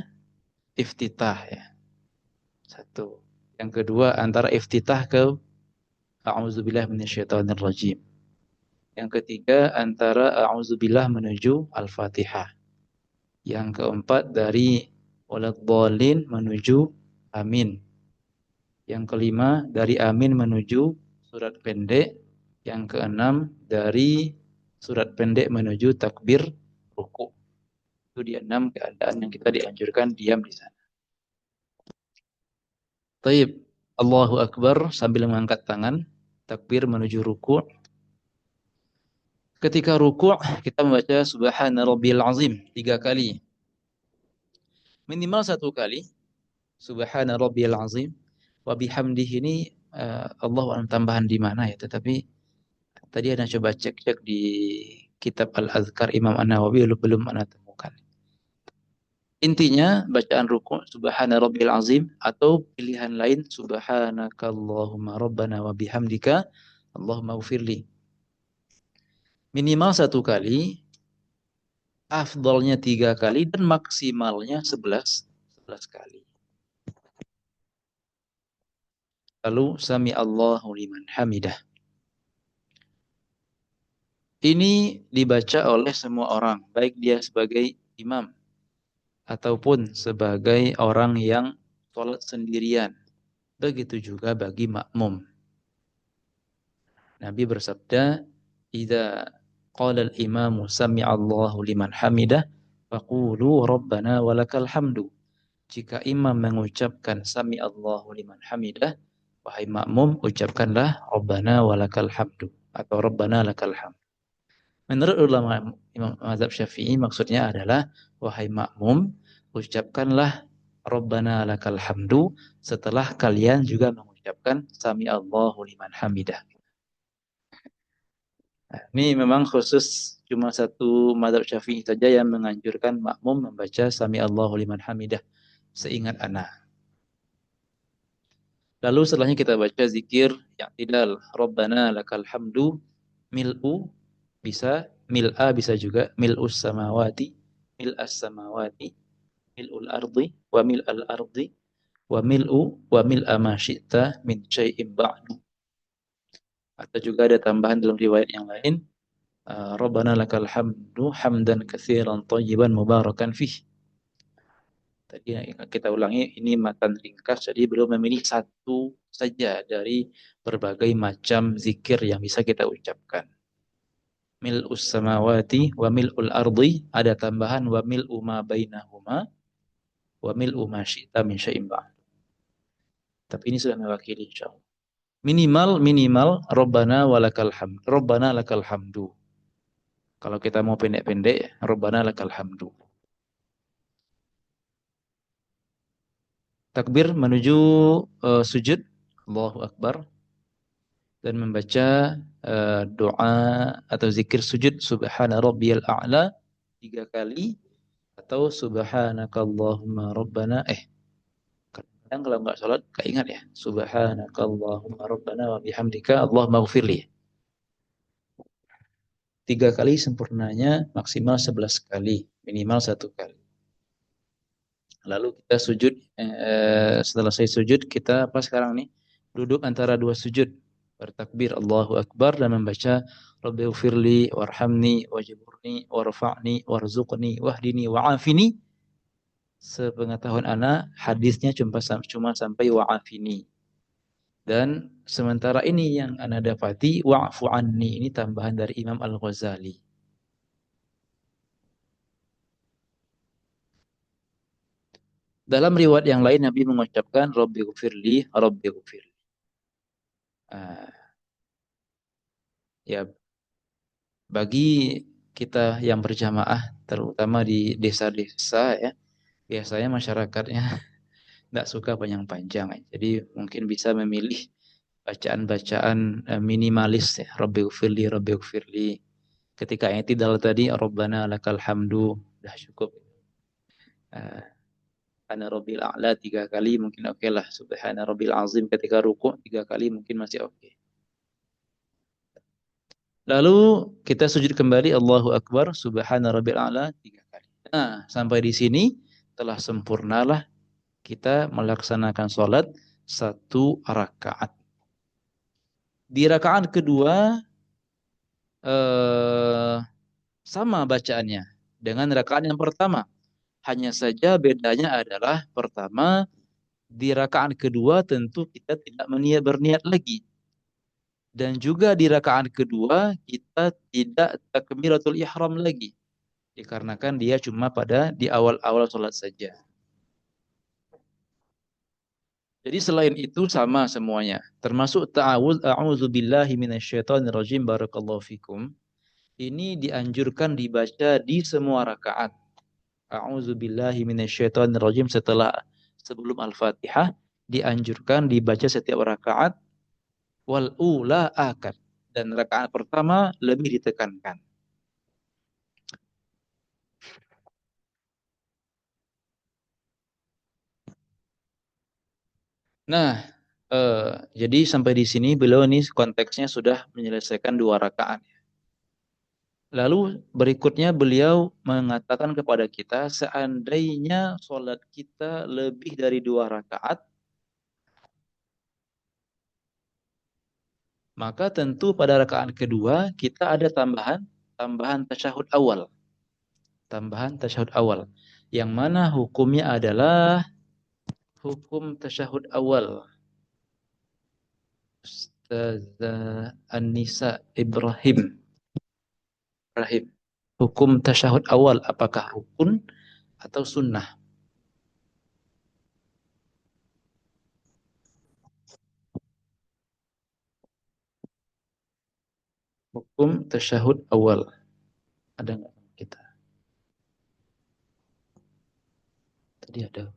iftitah ya. 1. Yang kedua, antara iftitah ke a'udzubillah minasyaitonirrajim. Yang ketiga, antara a'udzubillah menuju Al-Fatihah. Yang keempat, dari waladhdallin menuju amin. Yang kelima, dari amin menuju surat pendek. Yang keenam, dari surat pendek menuju takbir ruku. Itu dia 6 keadaan yang kita dianjurkan diam di sana. Taib, Allahu Akbar sambil mengangkat tangan, takbir menuju ruku. Ketika ruku' kita membaca Subhana Rabbiyal Azim 3 kali. Minimal 1 kali. Subhana Rabbiyal Azim. Wa bihamdihi ini Allah tambahan di mana ya. Tetapi tadi Anda coba cek-cek di kitab Al-Azkar Imam An-Nawawi belum Anda temukan. Intinya bacaan ruku' Subhana Rabbiyal Azim atau pilihan lain Subhanakallahumma Rabbana wa bihamdika Allahumma ghfirli. Minimal 1 kali, afdolnya 3 kali, dan maksimalnya 11 kali. Lalu, Sami Allahu liman hamidah. Ini dibaca oleh semua orang, baik dia sebagai imam, ataupun sebagai orang yang sholat sendirian. Begitu juga bagi makmum. Nabi bersabda, "Idza qala al-imamu sami'allahu liman hamidah faqulu rabbana walakal hamdu." Jika imam mengucapkan sami'allahu liman hamidah, wahai makmum ucapkanlah rabbana walakal hamdu atau rabbana lakal hamdu. Menurut ulama Imam mazhab Syafi'i maksudnya adalah wahai makmum ucapkanlah rabbana lakal hamdu setelah kalian juga mengucapkan sami'allahu liman hamidah. Nah, ini memang khusus cuma satu mazhab Syafi'i saja yang menganjurkan makmum membaca Sami Allahu liman hamidah seingat ana. Lalu setelahnya kita baca zikir yang tidak Rabbana lakal hamdu mil'u, bisa mil'a, bisa juga mil'us samawati, mil'as samawati, mil'ul ardi wa mil'al ardi wa mil'u wa mil'a ma syi'ta min syai'in ba'du. Atau juga ada tambahan dalam riwayat yang lain, Rabbana lakal hamdu hamdan katsiran thayyiban mubarakan fih. Tadi kita ulangi, ini matan ringkas, jadi beliau memilih satu saja dari berbagai macam zikir yang bisa kita ucapkan. Mil'us samawati wa mil'ul ardi, ada tambahan wa mil'u ma bainahuma wa mil'u ma syi'ta min syai'in ba'd. Tapi ini sudah mewakili insyaallah. Minimal Rabbana walakal hamd. Rabbana lakal hamdu. Kalau kita mau pendek-pendek, Rabbana lakal hamdu. Takbir menuju sujud, Allahu Akbar, dan membaca doa atau zikir sujud Subhana Rabbiyal A'la 3 kali, atau Subhanakallahumma Rabbana, kadang kalau nggak sholat nggak ingat ya, Subhanakallahumma Rabbana wa bihamdika Allahumma ghfirli. 3 kali sempurnanya, maksimal 11 kali, minimal 1 kali. Lalu kita sujud, setelah saya sujud, kita apa sekarang nih? Duduk antara 2 sujud, bertakbir Allahu Akbar dan membaca Rabbighfirli warhamni wajburni warfa'ni warzuqni wahdini wa'afini. Sepengetahuan ana, hadisnya cuma sampai wa'afini. Dan sementara ini yang ana dapati wa'fu anni, ini tambahan dari Imam Al-Ghazali. Dalam riwayat yang lain Nabi mengucapkan Rabbighfirli, Rabbighfirli. Ya, bagi kita yang berjamaah, terutama di desa-desa ya, biasanya masyarakatnya tidak suka panjang-panjang. Jadi mungkin bisa memilih bacaan-bacaan minimalis ya, Rabbighfirli, Rabbighfirli. Ketika i'tidal tadi Rabbana lakal hamdu, sudah cukup. Subhana Rabbil A'la 3 kali mungkin oke lah. Subhana Rabbil Azim ketika ruku' 3 kali mungkin masih oke. Lalu kita sujud kembali Allahu Akbar Subhana Rabbil A'la 3 kali. Nah, sampai di sini telah sempurnalah kita melaksanakan sholat 1 rakaat. Di rakaat kedua sama bacaannya dengan rakaat yang pertama. Hanya saja bedanya adalah pertama, di rakaat kedua tentu kita tidak berniat lagi. Dan juga di rakaat kedua kita tidak takbiratul ihram lagi. Dikarenakan dia cuma di awal-awal sholat saja. Jadi selain itu sama semuanya. Termasuk ta'awudz, a'udzubillahi minasyaitonirrajim, barakallahu fikum. Ini dianjurkan dibaca di semua rakaat. A'udzubillahi minasyaitonirrajim sebelum Al-Fatihah dianjurkan dibaca setiap rakaat, wal ula akad, dan rakaat pertama lebih ditekankan. Nah, jadi sampai di sini beliau ini konteksnya sudah menyelesaikan 2 rakaat. Lalu berikutnya beliau mengatakan kepada kita, seandainya sholat kita lebih dari 2 rakaat, maka tentu pada rakaat kedua kita ada tambahan tasyahud awal. Tambahan tasyahud awal. Yang mana hukumnya adalah hukum tasyahud awal. Ustazah An-Nisa Ibrahim. Hukum tasyahud awal apakah rukun atau sunnah? Hukum tasyahud awal. Ada nggak kita? Tadi ada.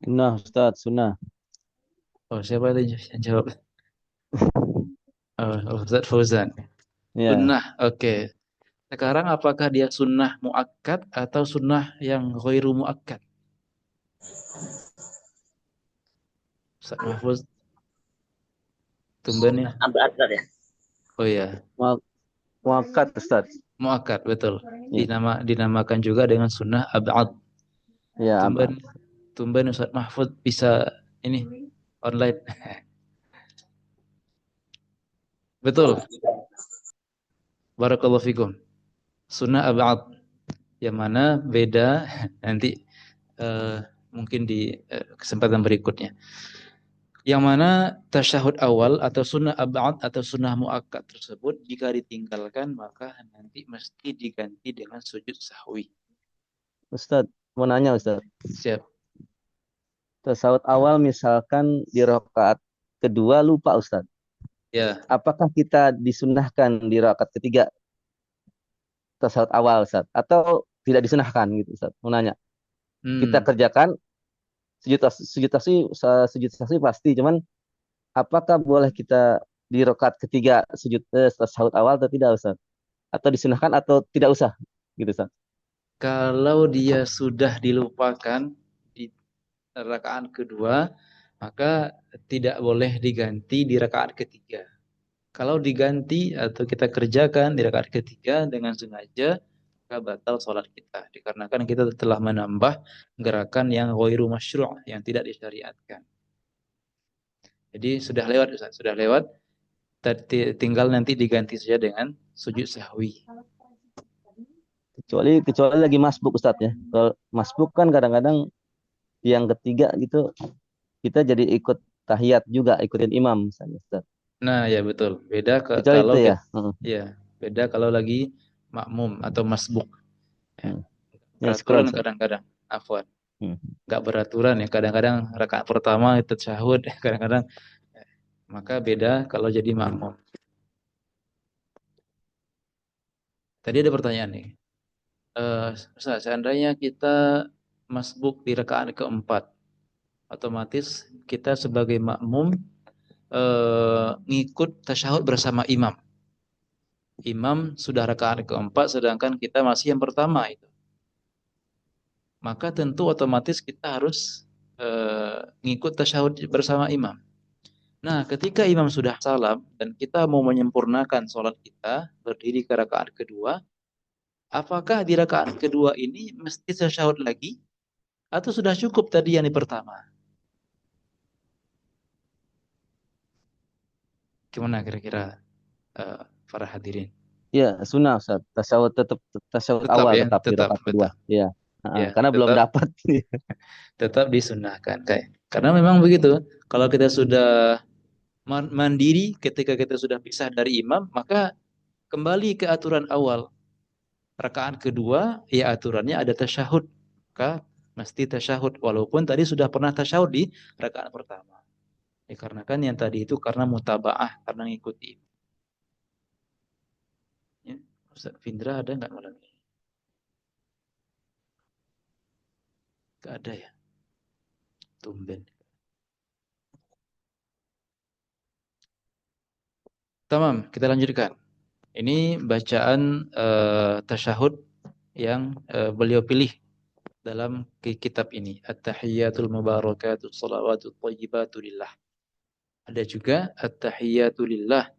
Sunnah, Ustaz, sunnah. Oh, siapa tadi yang jawab? Ustaz Fauzan. Ya. Sunnah, oke. Sekarang apakah dia sunnah muakkad atau sunnah yang ghairu muakkad? Ustaz Mahfuz, tumben ya. Abad ya. Oh iya, Muakkad Ustaz. muakkad betul. Ya. Dinamakan juga dengan sunnah ab'ad. Ya, abad. Tumben Ustaz Mahfuz bisa ini online. Betul. Barakallahu fikum. Sunnah ab'ad. Yang mana beda nanti mungkin di kesempatan berikutnya. Yang mana tasyahud awal atau sunnah ab'ad atau sunnah muakkad tersebut jika ditinggalkan maka nanti mesti diganti dengan sujud sahwi. Ustaz, mau nanya Ustaz. Siap. Tasawuf awal misalkan di rakaat kedua lupa Ustaz. Ya. Apakah kita disunnahkan di rakaat ketiga tasawuf awal Ustaz atau tidak disunahkan gitu Ustaz? Mau nanya. Kita kerjakan sujud tasawuf pasti, cuman apakah boleh kita di rakaat ketiga sujud tasawuf awal atau tidak Ustaz? Atau disunahkan atau tidak usah gitu Ustaz? Kalau dia sudah dilupakan di rakaat kedua, maka tidak boleh diganti di rakaat ketiga. Kalau diganti atau kita kerjakan di rakaat ketiga dengan sengaja, maka batal sholat kita. Dikarenakan kita telah menambah gerakan yang ghairu masyru', yang tidak disyariatkan. Jadi sudah lewat Ustaz, sudah lewat. Tinggal nanti diganti saja dengan sujud sahwi. Kecuali lagi masbuk Ustaz ya. Kalau masbuk kan kadang-kadang yang ketiga gitu kita jadi ikut tahiyat juga, ikutin imam misalnya Ustaz. Nah, ya betul. Beda Kecuali kalau itu ya. Ya, beda kalau lagi makmum atau masbuk. Ya. Beraturan kadang-kadang, afwan. Enggak beraturan ya, kadang-kadang rakaat pertama itu tasyahud, kadang-kadang maka beda kalau jadi makmum. Tadi ada pertanyaan nih. Ustaz, seandainya kita masbuk di rakaat keempat, otomatis kita sebagai makmum ngikut tasyahud bersama imam. Imam sudah rakaat keempat, sedangkan kita masih yang pertama itu. Maka tentu otomatis kita harus ngikut tasyahud bersama imam. Nah, ketika imam sudah salam dan kita mau menyempurnakan sholat kita, berdiri ke rakaat kedua, apakah di rakaat kedua ini mesti tasyahud lagi? Atau sudah cukup tadi yang di pertama? Gimana kira-kira para hadirin? Ya, sunnah Ustaz. Tasyahud tetap awal ya, tetap di rakaat kedua. Ya. Ya, karena belum dapat. Tetap disunnahkan. Karena memang begitu. Kalau kita sudah mandiri ketika kita sudah pisah dari imam, maka kembali ke aturan awal. Rakaat kedua, ya aturannya ada tasyahud. Maka mesti tasyahud. Walaupun tadi sudah pernah tasyahud di rakaat pertama. Dikarenakan yang tadi itu karena mutaba'ah, karena ngikuti. Ya, Ustaz Findra ada nggak malam ini? Nggak ada ya? Tumben. Tamam, kita lanjutkan. Ini bacaan tasyahud yang beliau pilih dalam kitab ini. At-tahiyyatul mubarakatus salawatut thayyibatu lillah. Ada juga at-tahiyyatu lillah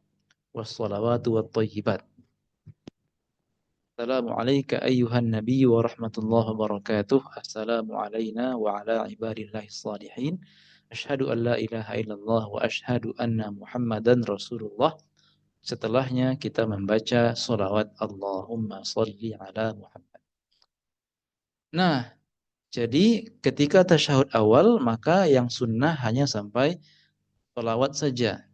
wassalawatu wathayyibat. Assalamu alayka ayyuhan nabiyyu wa rahmatullahi wa barakatuh. Assalamu alayna wa ala ibadillahis salihin. Asyhadu an la ilaha illallah wa asyhadu anna Muhammadan Rasulullah. Setelahnya kita membaca sholawat Allahumma sholli ala Muhammad. Nah, jadi ketika tasyahud awal maka yang sunnah hanya sampai sholawat saja.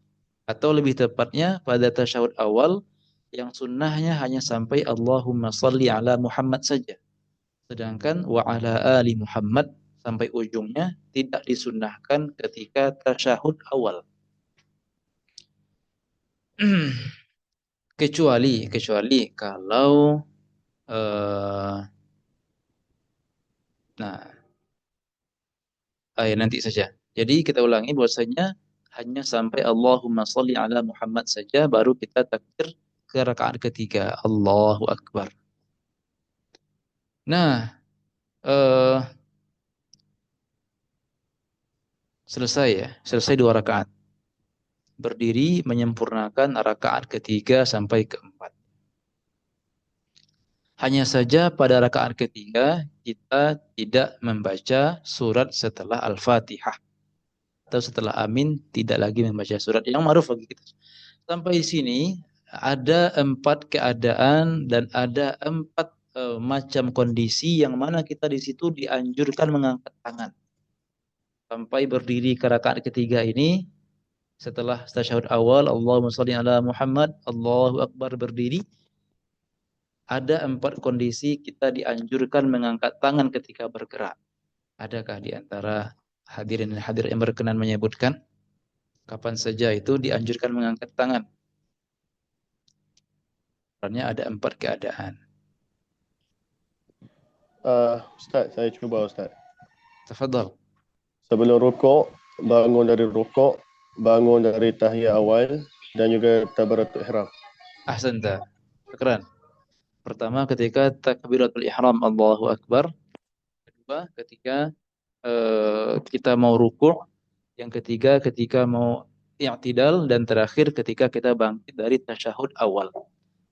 Atau lebih tepatnya pada tasyahud awal yang sunnahnya hanya sampai Allahumma sholli ala Muhammad saja. Sedangkan wa ala ali Muhammad sampai ujungnya tidak disunnahkan ketika tasyahud awal. Kecuali kalau nanti saja. Jadi kita ulangi bahwasanya hanya sampai Allahumma sholli ala Muhammad saja baru kita takbir ke rakaat ketiga. Allahu Akbar. Nah, Selesai ya, selesai 2 rakaat. Berdiri menyempurnakan rakaat ketiga sampai keempat. Hanya saja pada rakaat ketiga kita tidak membaca surat setelah Al-Fatihah. Atau setelah Amin tidak lagi membaca surat yang ma'ruf bagi kita. Sampai sini ada 4 keadaan dan ada 4 macam kondisi yang mana kita di situ dianjurkan mengangkat tangan. Sampai berdiri ke rakaat ketiga ini, setelah tasyahud awal, Allahumma sholli ala Muhammad, Allahu Akbar berdiri, ada 4 kondisi kita dianjurkan mengangkat tangan ketika bergerak. Adakah di antara hadirin dan hadirat yang berkenan menyebutkan kapan saja itu dianjurkan mengangkat tangan? Karena ada 4 keadaan. Ustaz, saya cuba Ustaz. Tafadhal. Sebelum rukuk, bangun dari rukuk, bangun dari tahiyat awal, dan juga takbiratul ihram. Ahsanta. Keren. Pertama ketika takbiratul ihram Allahu Akbar. Kedua ketika kita mau rukuk. Yang ketiga ketika mau i'tidal. Dan terakhir ketika kita bangkit dari tasyahud awal.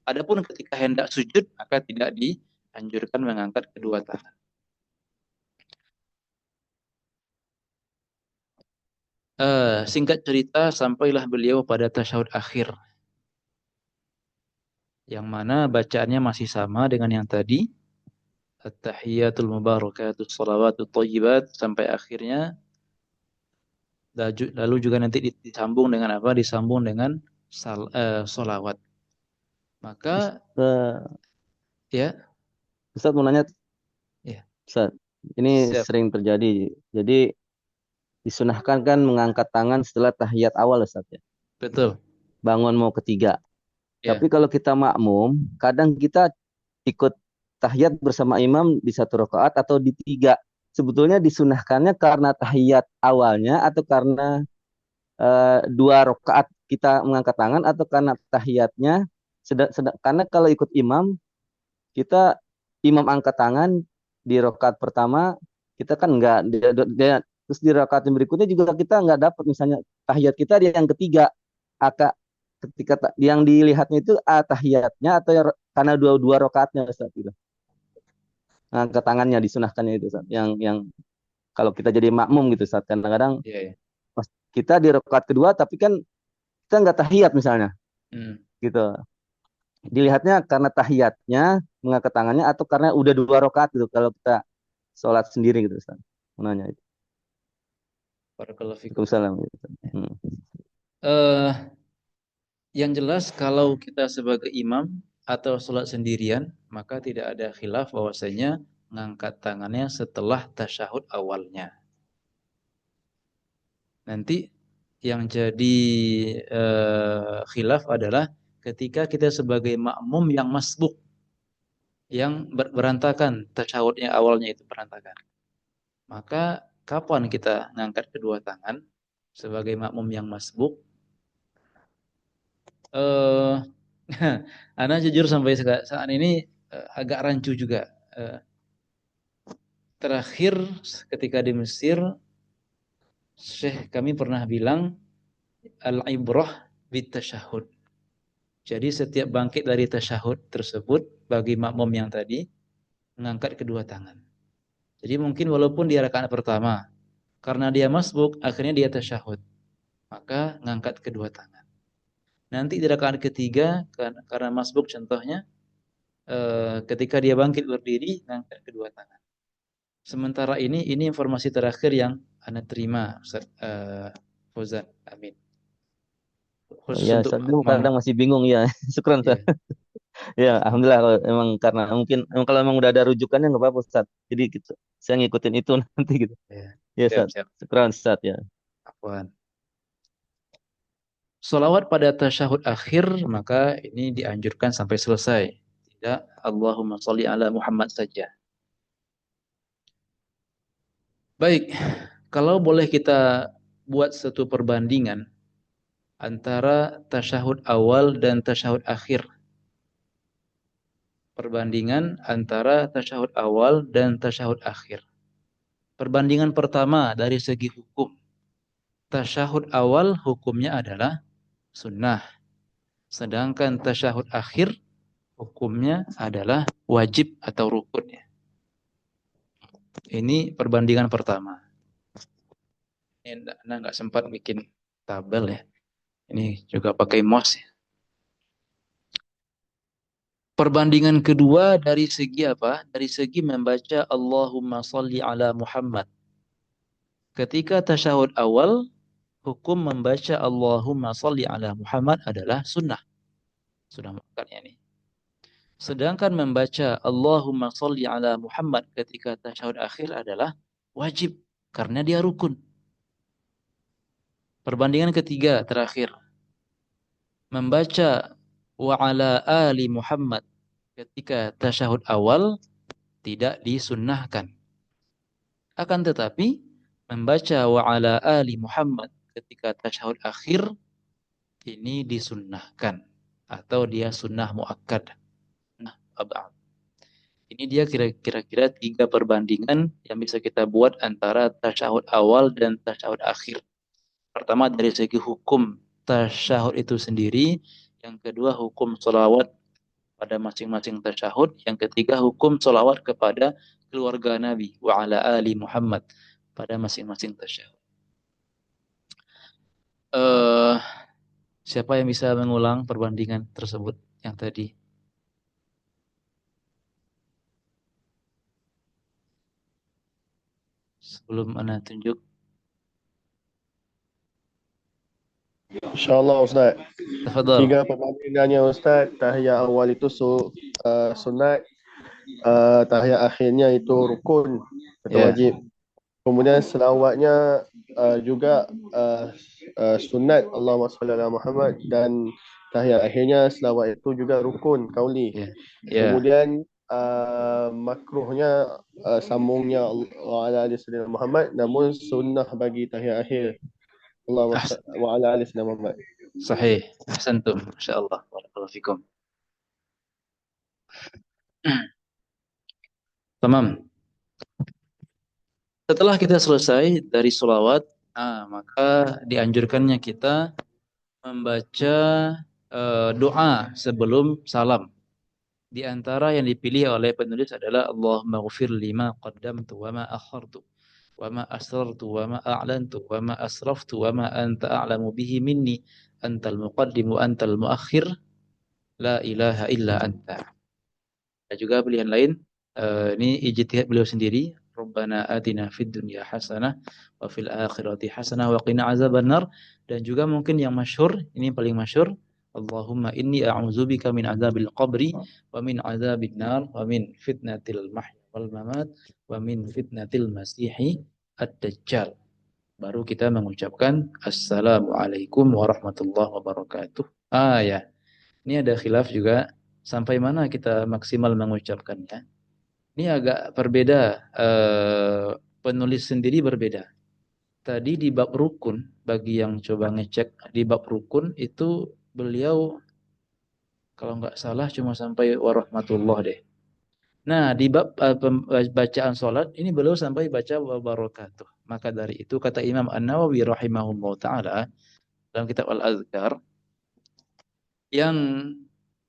Adapun ketika hendak sujud maka tidak dianjurkan mengangkat kedua tangan. Singkat cerita sampailah beliau pada tasyahud akhir. Yang mana bacaannya masih sama dengan yang tadi. At-tahiyyatul mubarakatus shalawatut thayyibat sampai akhirnya. Lalu juga nanti disambung dengan apa? Disambung dengan sholawat. Maka ya. Ustaz mau nanya. Ya. Ustaz, ini Siap. sering terjadi. Jadi disunahkan kan mengangkat tangan setelah tahiyat awal Ustaz ya. Betul. Bangun mau ketiga. Ya. Tapi kalau kita makmum, kadang kita ikut tahiyat bersama imam di 1 rakaat atau di 3. Sebetulnya disunahkannya karena tahiyat awalnya atau karena 2 rakaat kita mengangkat tangan atau karena tahiyatnya. Karena kalau ikut imam, kita imam angkat tangan di rakaat pertama, kita kan enggak. Terus di rakaat yang berikutnya juga kita enggak dapat misalnya tahiyat kita di yang ketiga. Ketika yang dilihatnya itu tahiyatnya atau karena dua rakaatnya Ustaz gitu. Nah, angkat tangannya disunahkannya itu Ustaz. Yang kalau kita jadi makmum gitu Ustaz, kadang-kadang pas kita di rakaat kedua tapi kan kita enggak tahiyat misalnya. Gitu. Dilihatnya karena tahiyatnya mengangkat tangannya atau karena udah 2 rakaat gitu kalau kita sholat sendiri gitu Ustaz. Menanya itu. Barakallahu fikum. Waalaikumsalam. Yang jelas kalau kita sebagai imam atau sholat sendirian, maka tidak ada khilaf bahwasanya mengangkat tangannya setelah tasyahud awalnya. Nanti yang jadi khilaf adalah ketika kita sebagai makmum yang masbuk, yang berantakan tasyahudnya awalnya itu berantakan. Maka kapan kita mengangkat kedua tangan sebagai makmum yang masbuk? Ana jujur sampai saat ini agak rancu juga. Terakhir ketika di Mesir, Syekh kami pernah bilang al-ibrah bitasyahud. Jadi setiap bangkit dari tasyahud tersebut bagi makmum yang tadi mengangkat kedua tangan. Jadi mungkin walaupun dia rakaat pertama, karena dia masbuk akhirnya dia tasyahud, maka mengangkat kedua tangan. Nanti di rakaat ketiga karena masbuk contohnya, ketika dia bangkit berdiri mengangkat kedua tangan. Sementara ini informasi terakhir yang Anda terima, Ustaz Fauzan. Amin. Ya, saya kadang masih bingung ya. Syukran Ustaz. Ya, alhamdulillah kalau emang karena mungkin kalau emang udah ada rujukannya enggak apa-apa Ustaz. Jadi gitu. Saya ngikutin itu nanti gitu. Ya, Ustaz. Syukran Ustaz ya. Afwan. Sholawat pada tasyahud akhir maka ini dianjurkan sampai selesai. Tidak Allahumma sholli ala Muhammad saja. Baik, kalau boleh kita buat satu perbandingan antara tasyahud awal dan tasyahud akhir. Perbandingan antara tasyahud awal dan tasyahud akhir. Perbandingan pertama dari segi hukum. tasyahud awal hukumnya adalah sunnah. Sedangkan tasyahud akhir hukumnya adalah wajib atau rukun. Ini perbandingan pertama. Ini Anda nggak sempat bikin tabel ya. Ini juga pakai mouse ya. Perbandingan kedua dari segi apa? Dari segi membaca Allahumma sholli ala Muhammad. Ketika tasyahud awal, hukum membaca Allahumma sholli ala Muhammad adalah sunnah. Sudah makannya nih. Sedangkan membaca Allahumma sholli ala Muhammad ketika tasyahud akhir adalah wajib karena dia rukun. Perbandingan ketiga terakhir. Membaca wa ala ali Muhammad ketika tasyahud awal tidak disunnahkan. Akan tetapi membaca wa ala ali Muhammad ketika tasyahud akhir ini disunnahkan atau dia sunnah muakkad. Nah, ini dia kira-kira 3 perbandingan yang bisa kita buat antara tasyahud awal dan tasyahud akhir. Pertama dari segi hukum tasyahud itu sendiri, yang kedua hukum sholawat pada masing-masing tasyahud, yang ketiga hukum sholawat kepada keluarga Nabi wa ala ali Muhammad pada masing-masing tasyahud. Siapa yang bisa mengulang perbandingan tersebut yang tadi? Sebelum Anda tunjuk. InsyaAllah Ustaz. Tafadhal. 3 perbandingannya Ustaz. Tahiyat awal itu sunat, tahiyat akhirnya itu rukun atau wajib. Kemudian selawatnya juga sunat Allahumma shalli ala Muhammad, dan tahiyat akhirnya selawat itu juga rukun kauli. Kemudian makruhnya sambungnya wa ala ali sayyidina Muhammad, namun sunnah bagi tahiyat akhir Allahumma wa ala ali sayyidina Muhammad. Sahih. Ahsantum. Masyaallah. Barakallahu fikum. Tamam. Setelah kita selesai dari sholawat, maka dianjurkannya kita membaca doa sebelum salam. Di antara yang dipilih oleh penulis adalah Allahumma ghfir lima qaddamtu wa ma akhartu wa ma asrartu wa ma a'lantu wa ma asraftu wa ma anta a'lamu bihi minni antal muqaddim wa antal muakhir la ilaha illa anta. Ada juga pilihan lain, ini ijtihad beliau sendiri. Rabbana atina fid dunya hasanah wa fil akhirati hasanah wa qina azabannar. Dan juga mungkin yang masyhur, ini paling masyhur, Allahumma inni a'udzubika min azabil qabri wa min azabin nar wa min fitnatil mahya wal mamat wa min fitnatil masihi ad-dajjal. Baru kita mengucapkan Assalamualaikum warahmatullahi wabarakatuh. Ya. Ini ada khilaf juga sampai mana kita maksimal mengucapkannya. Ini agak berbeda, penulis sendiri berbeda. Tadi di bab rukun, bagi yang coba ngecek di bab rukun itu beliau kalau nggak salah cuma sampai warahmatullah deh. Nah di bab bacaan sholat ini beliau sampai baca wabarakatuh. Maka dari itu kata Imam An-Nawawi rahimahullah ta'ala dalam kitab Al-Azkar, yang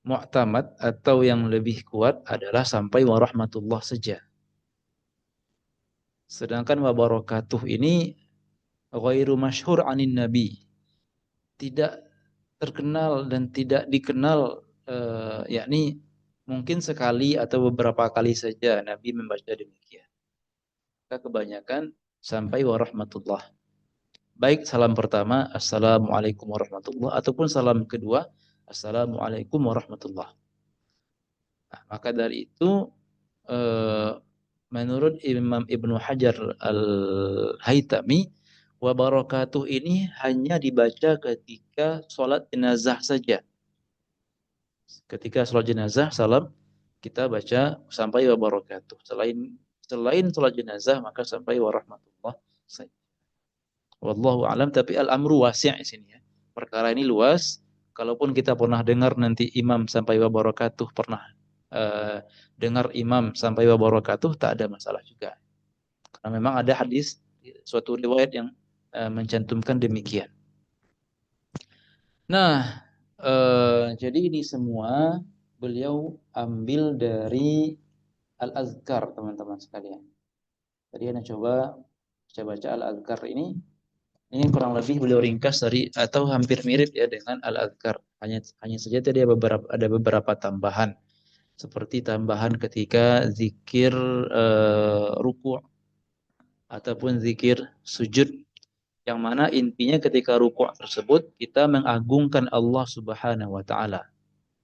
mu'tamad atau yang lebih kuat adalah sampai warahmatullah saja. Sedangkan wabarakatuh ini ghairu masyhur anin nabi. Tidak terkenal dan tidak dikenal, yakni mungkin sekali atau beberapa kali saja Nabi membaca demikian. Maka kebanyakan sampai warahmatullah. Baik salam pertama Assalamualaikum warahmatullah ataupun salam kedua Assalamualaikum warahmatullah. Nah, maka dari itu menurut Imam Ibnu Hajar Al-Haytami, wabarakatuh ini hanya dibaca ketika sholat jenazah saja. Ketika sholat jenazah salam kita baca sampai wabarakatuh. Selain sholat jenazah maka sampai warahmatullah saja. Wallahu alam, tapi al-amru wasi' di sini ya. Perkara ini luas. Kalaupun kita pernah dengar nanti imam sampai wabarakatuh, pernah dengar imam sampai wabarakatuh, tak ada masalah juga. Karena memang ada hadis, suatu riwayat yang mencantumkan demikian. Nah, jadi ini semua beliau ambil dari Al-Azkar, teman-teman sekalian. Tadi Anda coba baca Al-Azkar ini kurang lebih beliau ringkas dari atau hampir mirip ya dengan Al-Azkar. Hanya saja tadi ada beberapa tambahan. Seperti tambahan ketika zikir ruku' ataupun zikir sujud, yang mana intinya ketika ruku' tersebut kita mengagungkan Allah Subhanahu wa taala.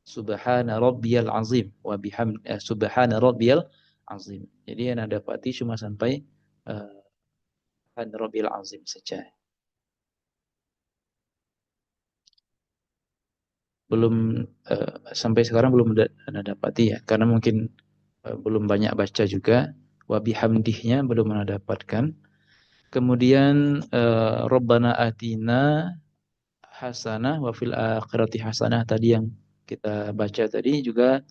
Subhana rabbiyal azim wa bihamd subhana rabbiyal azim. Jadi yang Anda dapati cuma sampai subhana rabbiyal azim saja. Belum sampai sekarang belum Anda dapati ya, karena mungkin belum banyak baca juga. Wa bihamdihnya belum Anda dapatkan. Kemudian Rabbana atina hasanah wa fil akhirati hasanah tadi yang kita baca tadi juga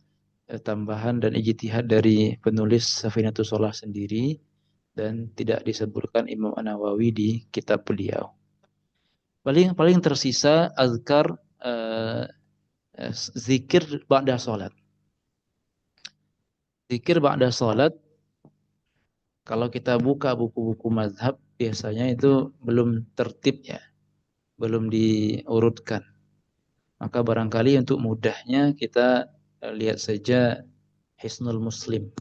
tambahan dan ijtihad dari penulis Safinatus Shalah sendiri dan tidak disebutkan Imam An-Nawawi di kitab beliau. Paling tersisa azkar zikir ba'da salat. Zikir ba'da salat, kalau kita buka buku-buku mazhab biasanya itu belum tertib ya, belum diurutkan. Maka barangkali untuk mudahnya kita lihat saja Hisnul Muslim.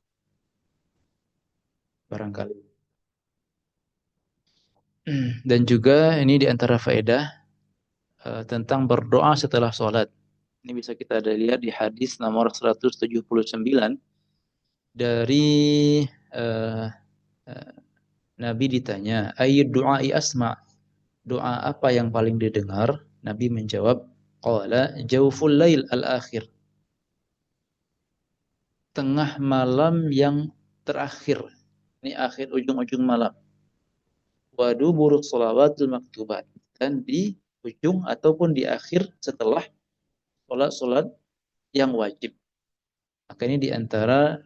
Barangkali. Dan juga ini di antara faedah tentang berdoa setelah sholat. Ini bisa kita lihat di hadis nomor 179 dari Nabi ditanya, ayyud du'ai asma', doa apa yang paling didengar? Nabi menjawab, qala jawful lail al-akhir, tengah malam yang terakhir. Ini akhir ujung-ujung malam. Wa duburu shalawatul maktubat, dan di ujung ataupun di akhir setelah salat yang wajib. Maka ini di antara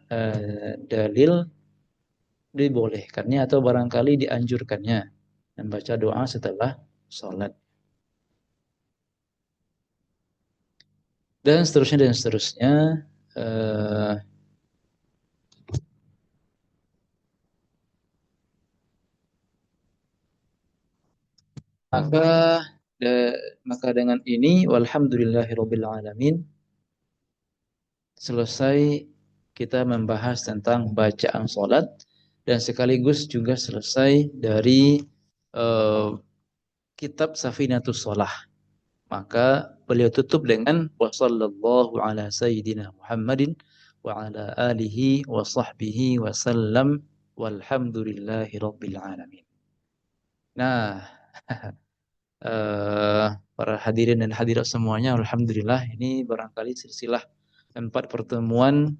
dalil dibolehkannya atau barangkali dianjurkannya membaca doa setelah salat. Dan seterusnya. Maka dengan ini walhamdulillahirabbil alamin selesai kita membahas tentang bacaan salat dan sekaligus juga selesai dari kitab Safinatus Shalah. Maka beliau tutup dengan wa sallallahu ala sayyidina Muhammadin wa ala alihi wa sahbihi wa sallam walhamdulillahi rabbil alamin. Nah, para hadirin dan hadirat semuanya, alhamdulillah ini barangkali silsilah 4 pertemuan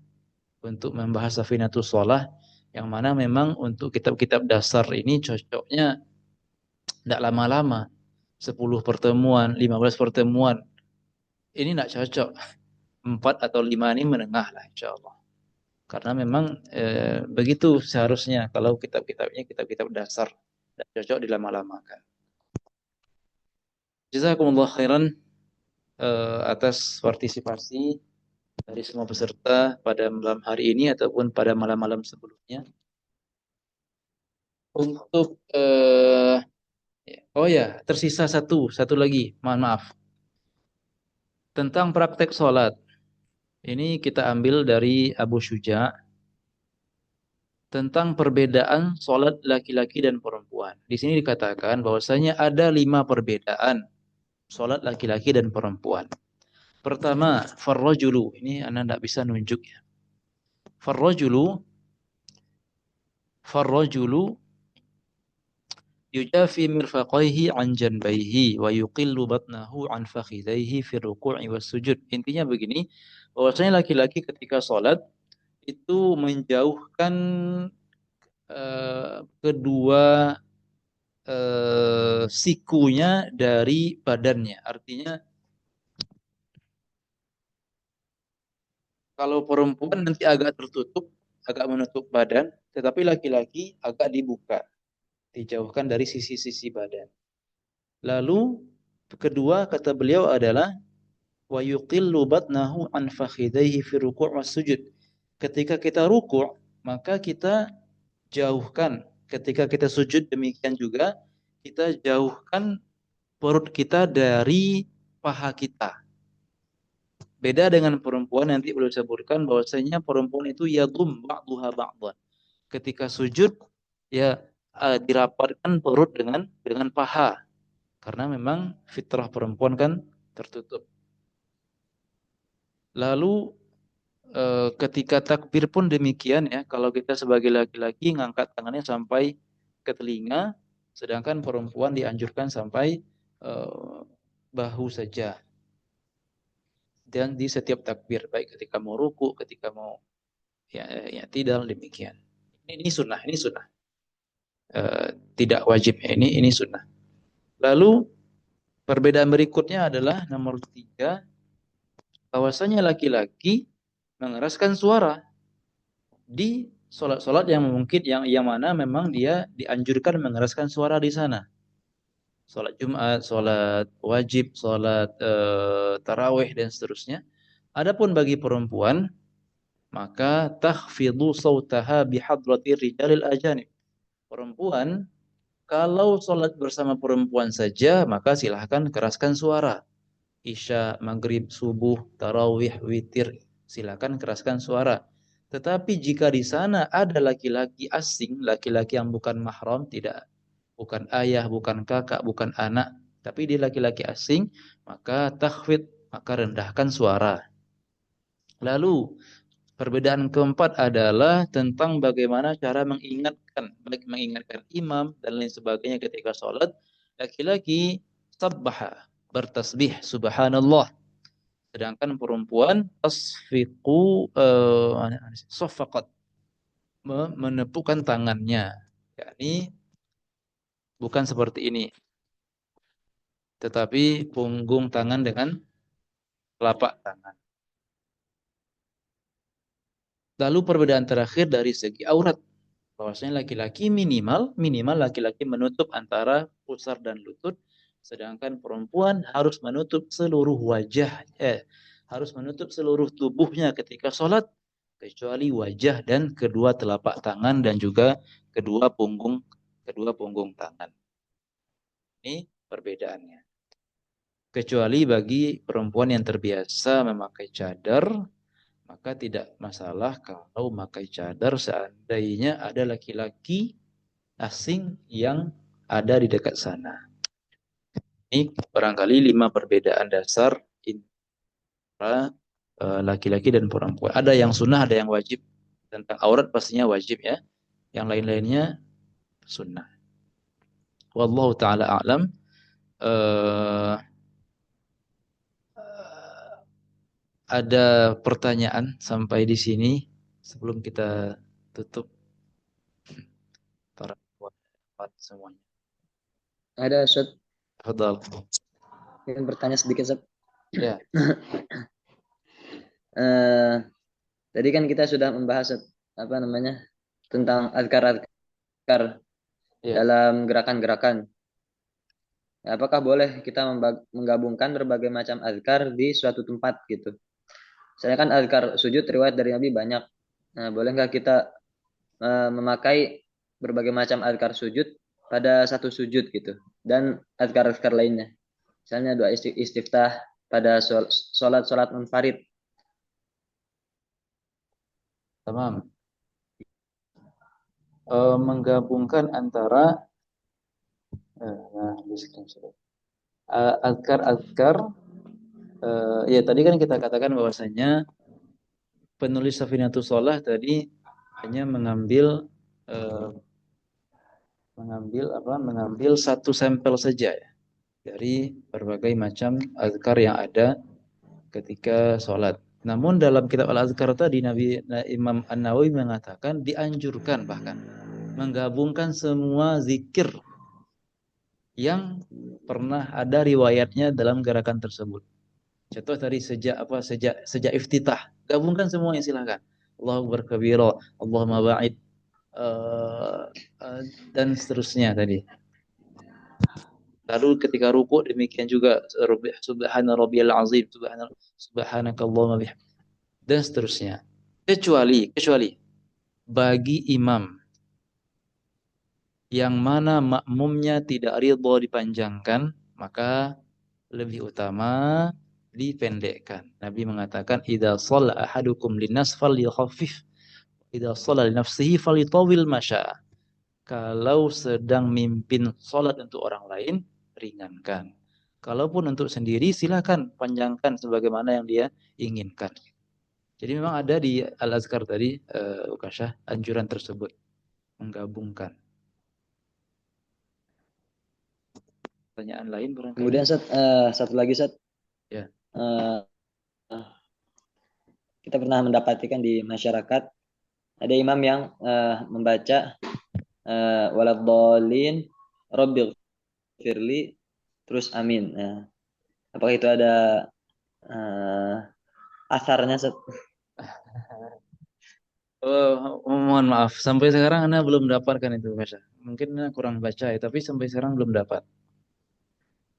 untuk membahas Safinatus Shalah, yang mana memang untuk kitab-kitab dasar ini cocoknya tidak lama-lama, 10 pertemuan, 15 pertemuan. Ini tidak cocok. 4 atau 5 ini menengah lah insyaallah. Karena memang begitu seharusnya kalau kitab-kitabnya kitab-kitab dasar, tidak cocok dilama-lamakan. Jazakumullah khairan atas partisipasi dari semua peserta pada malam hari ini ataupun pada malam-malam sebelumnya. Untuk tersisa satu lagi, mohon maaf. Tentang praktek sholat. Ini kita ambil dari Abu Syuja tentang perbedaan sholat laki-laki dan perempuan. Di sini dikatakan bahwasanya ada 5 perbedaan sholat laki-laki dan perempuan. Pertama, farrajulu. Ini Anda tidak bisa nunjuk ya. Farrajulu yujafi mirfaqaihi an janbaihi wa yuqillu batnahu an fakhidaihi fi ruku'i was sujud. Intinya begini, bahwasanya laki-laki ketika sholat itu menjauhkan kedua sikunya dari badannya. Artinya kalau perempuan nanti agak tertutup, agak menutup badan, tetapi laki-laki agak dibuka, dijauhkan dari sisi-sisi badan. Lalu kedua kata beliau adalah wa yuqillu batnahu an fakhidaihi fi ruku' was sujud. Ketika kita ruku', maka kita jauhkan. Ketika kita sujud demikian juga kita jauhkan perut kita dari paha kita. Beda dengan perempuan, nanti boleh disebutkan bahwasanya perempuan itu yadhum ba'duha ba'dhan. Ketika sujud ya dirapatkan perut dengan paha. Karena memang fitrah perempuan kan tertutup. Lalu ketika takbir pun demikian ya. Kalau kita sebagai laki-laki ngangkat tangannya sampai ke telinga, sedangkan perempuan dianjurkan sampai bahu saja. Dan di setiap takbir, baik ketika mau ruku, ketika mau ya tidak demikian. Ini sunnah, ini sunnah. Tidak wajib, ini sunnah. Lalu perbedaan berikutnya adalah nomor 3, bahwasanya laki-laki mengeraskan suara di sholat-sholat yang mungkin yang mana memang dia dianjurkan mengeraskan suara di sana. Sholat Jumat, sholat wajib, sholat tarawih dan seterusnya. Adapun bagi perempuan, maka takhfidu sautaha bihadratir rijalil ajanib. Perempuan kalau sholat bersama perempuan saja, maka silahkan keraskan suara. Isya, maghrib, subuh, tarawih, witir, silahkan keraskan suara. Tetapi jika di sana ada laki-laki asing, laki-laki yang bukan mahram, bukan ayah, bukan kakak, bukan anak, tapi dia laki-laki asing, maka takhfid, maka rendahkan suara. Lalu perbedaan keempat adalah tentang bagaimana cara mengingatkan imam dan lain sebagainya ketika sholat. Laki-laki sabbaha, bertasbih subhanallah. Sedangkan perempuan tasfiqu safaqat, menepukkan tangannya. Yakni bukan seperti ini. Tetapi punggung tangan dengan telapak tangan. Lalu perbedaan terakhir dari segi aurat. Bahwasanya laki-laki minimal laki-laki menutup antara pusar dan lutut. Sedangkan perempuan harus menutup seluruh wajah, harus menutup seluruh tubuhnya ketika sholat, kecuali wajah dan kedua telapak tangan dan juga kedua punggung tangan. Ini perbedaannya. Kecuali bagi perempuan yang terbiasa memakai cadar, maka tidak masalah kalau memakai cadar seandainya ada laki-laki asing yang ada di dekat sana. Ini barangkali 5 perbedaan dasar antara laki-laki dan perempuan. Ada yang sunnah, ada yang wajib. Tentang aurat pastinya wajib ya. Yang lain-lainnya sunnah. Wallahu ta'ala a'lam. Ada pertanyaan sampai di sini sebelum kita tutup para semuanya. Ada, Ustaz. Fadhal. Ingin bertanya sedikit, Ustaz. Ya. Tadi kan kita sudah membahas tentang azkar dalam gerakan-gerakan. Apakah boleh kita menggabungkan berbagai macam azkar di suatu tempat gitu? Misalnya kan azkar sujud riwayat dari Nabi banyak. Nah, boleh nggak kita memakai berbagai macam azkar sujud pada satu sujud gitu? Dan azkar-azkar lainnya. Misalnya doa istiftah pada sholat munfarid. Tamam. Menggabungkan antara azkar ya tadi kan kita katakan bahwasanya penulis Safinatus Shalah tadi hanya mengambil satu sampel saja ya, dari berbagai macam azkar yang ada ketika sholat. Namun dalam kitab Al-Azkar tadi Imam An-Nawawi mengatakan dianjurkan bahkan menggabungkan semua zikir yang pernah ada riwayatnya dalam gerakan tersebut. Contoh tadi sejak iftitah, gabungkan semuanya silakan. Allahu Akbar kabira, Allahumma ba'id dan seterusnya tadi. Lalu ketika ruku demikian juga subhana rabbiyal azim, subhanakallahumma bihamdik dan seterusnya. Kecuali bagi imam yang mana makmumnya tidak ridho dipanjangkan, maka lebih utama dipendekkan. Nabi mengatakan idza shalla ahadukum linnas falyukhaffif, idza shalla li nafsihi falyutawwil masya. Kalau sedang mimpin sholat untuk orang lain, ringankan. Kalaupun untuk sendiri, silakan panjangkan sebagaimana yang dia inginkan. Jadi memang ada di Al-Azkar tadi, Ukasha, anjuran tersebut. Menggabungkan. Pertanyaan lain barangkali? Kemudian satu lagi Ustaz. Ya. Kita pernah mendapatkan di masyarakat ada imam yang membaca waladhdallin rabbighfirli terus amin. Nah, apakah itu ada asarnya Ustaz? Mohon maaf, sampai sekarang Anda belum dapatkan itu, Masya. Mungkin Anda kurang baca ya, tapi sampai sekarang belum dapat.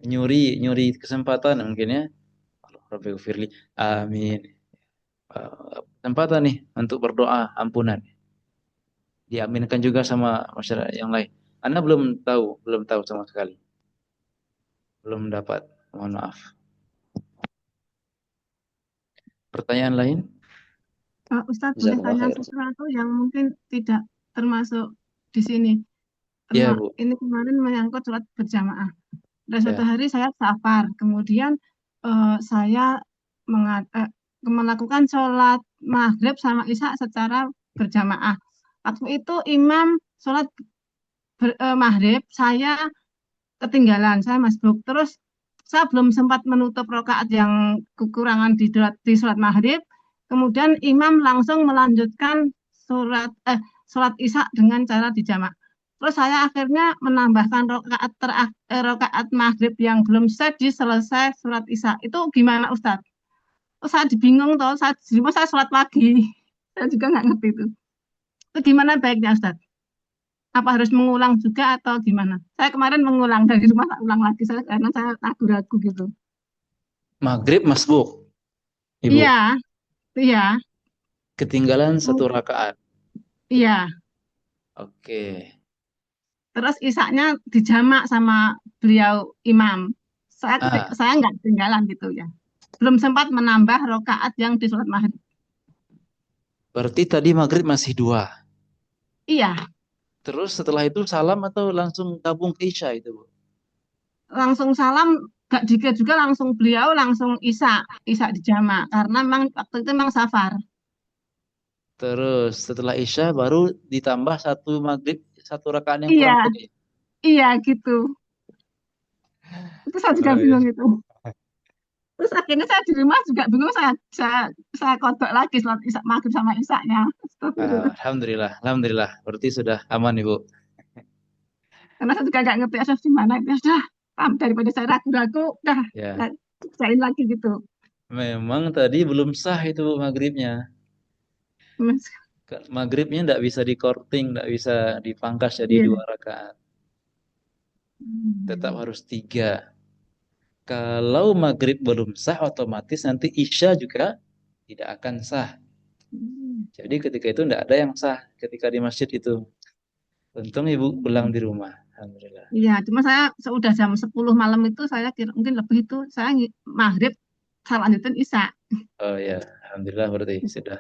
Nyuri kesempatan mungkin ya. Rabbighfirli, amin. Kesempatan nih untuk berdoa ampunan. Diaminkan juga sama masyarakat yang lain. Anda belum tahu sama sekali. Belum dapat, mohon maaf. Pertanyaan lain? Ustadz, boleh tanya sesuatu yang mungkin tidak termasuk di sini. Iya, Bu. Ini kemarin menyangkut sholat berjamaah. Dan suatu hari saya safar, kemudian saya melakukan sholat maghrib sama isya secara berjamaah. Waktu itu imam sholat maghrib, saya ketinggalan, saya masbuk. Terus saya belum sempat menutup rakaat yang kekurangan di sholat maghrib. Kemudian imam langsung melanjutkan sholat isya dengan cara dijamak. Terus saya akhirnya menambahkan rakaat maghrib yang belum selesai sholat isya. Itu gimana Ustadz? Oh, saya bingung toh, saya sholat lagi. Saya juga nggak ngerti itu. Itu gimana baiknya Ustadz? Apa harus mengulang juga atau gimana? Saya kemarin mengulang dari rumah, tak ulang lagi karena saya ragu-ragu gitu. Maghrib masbuk, Ibu? Iya. Ketinggalan satu rakaat. Iya. Oke. Terus isaknya dijamak sama beliau imam. Saya nggak ketinggalan gitu ya. Belum sempat menambah rakaat yang di sholat maghrib. Berarti tadi maghrib masih 2. Iya. Terus setelah itu salam atau langsung gabung ke isya itu, Bu? Langsung salam, gak juga langsung beliau langsung isya dijamak. Karena memang waktu itu memang safar. Terus setelah isya baru ditambah satu maghrib, satu rakaat yang kurang tadi. Iya gitu. Itu saya juga bingung itu. Terus akhirnya saya di rumah juga bingung, saya kodok lagi sholat isya maghrib sama isyanya. Alhamdulillah. Berarti sudah aman Ibu. Karena saya juga nggak ngerti asal di mana. Ya sudah, daripada saya ragu-ragu, udah cariin lagi gitu. Memang tadi belum sah itu maghribnya. Maghribnya tidak bisa dikorting, tidak bisa dipangkas jadi 2 rakaat. Tetap harus 3. Kalau maghrib belum sah, otomatis nanti isya juga tidak akan sah. Jadi ketika itu tidak ada yang sah ketika di masjid itu. Untung Ibu pulang di rumah. Alhamdulillah. Iya, cuma saya sudah jam 10 malam itu saya kira mungkin lebih itu saya maghrib saya lanjutin isya. Oh ya, alhamdulillah berarti sudah.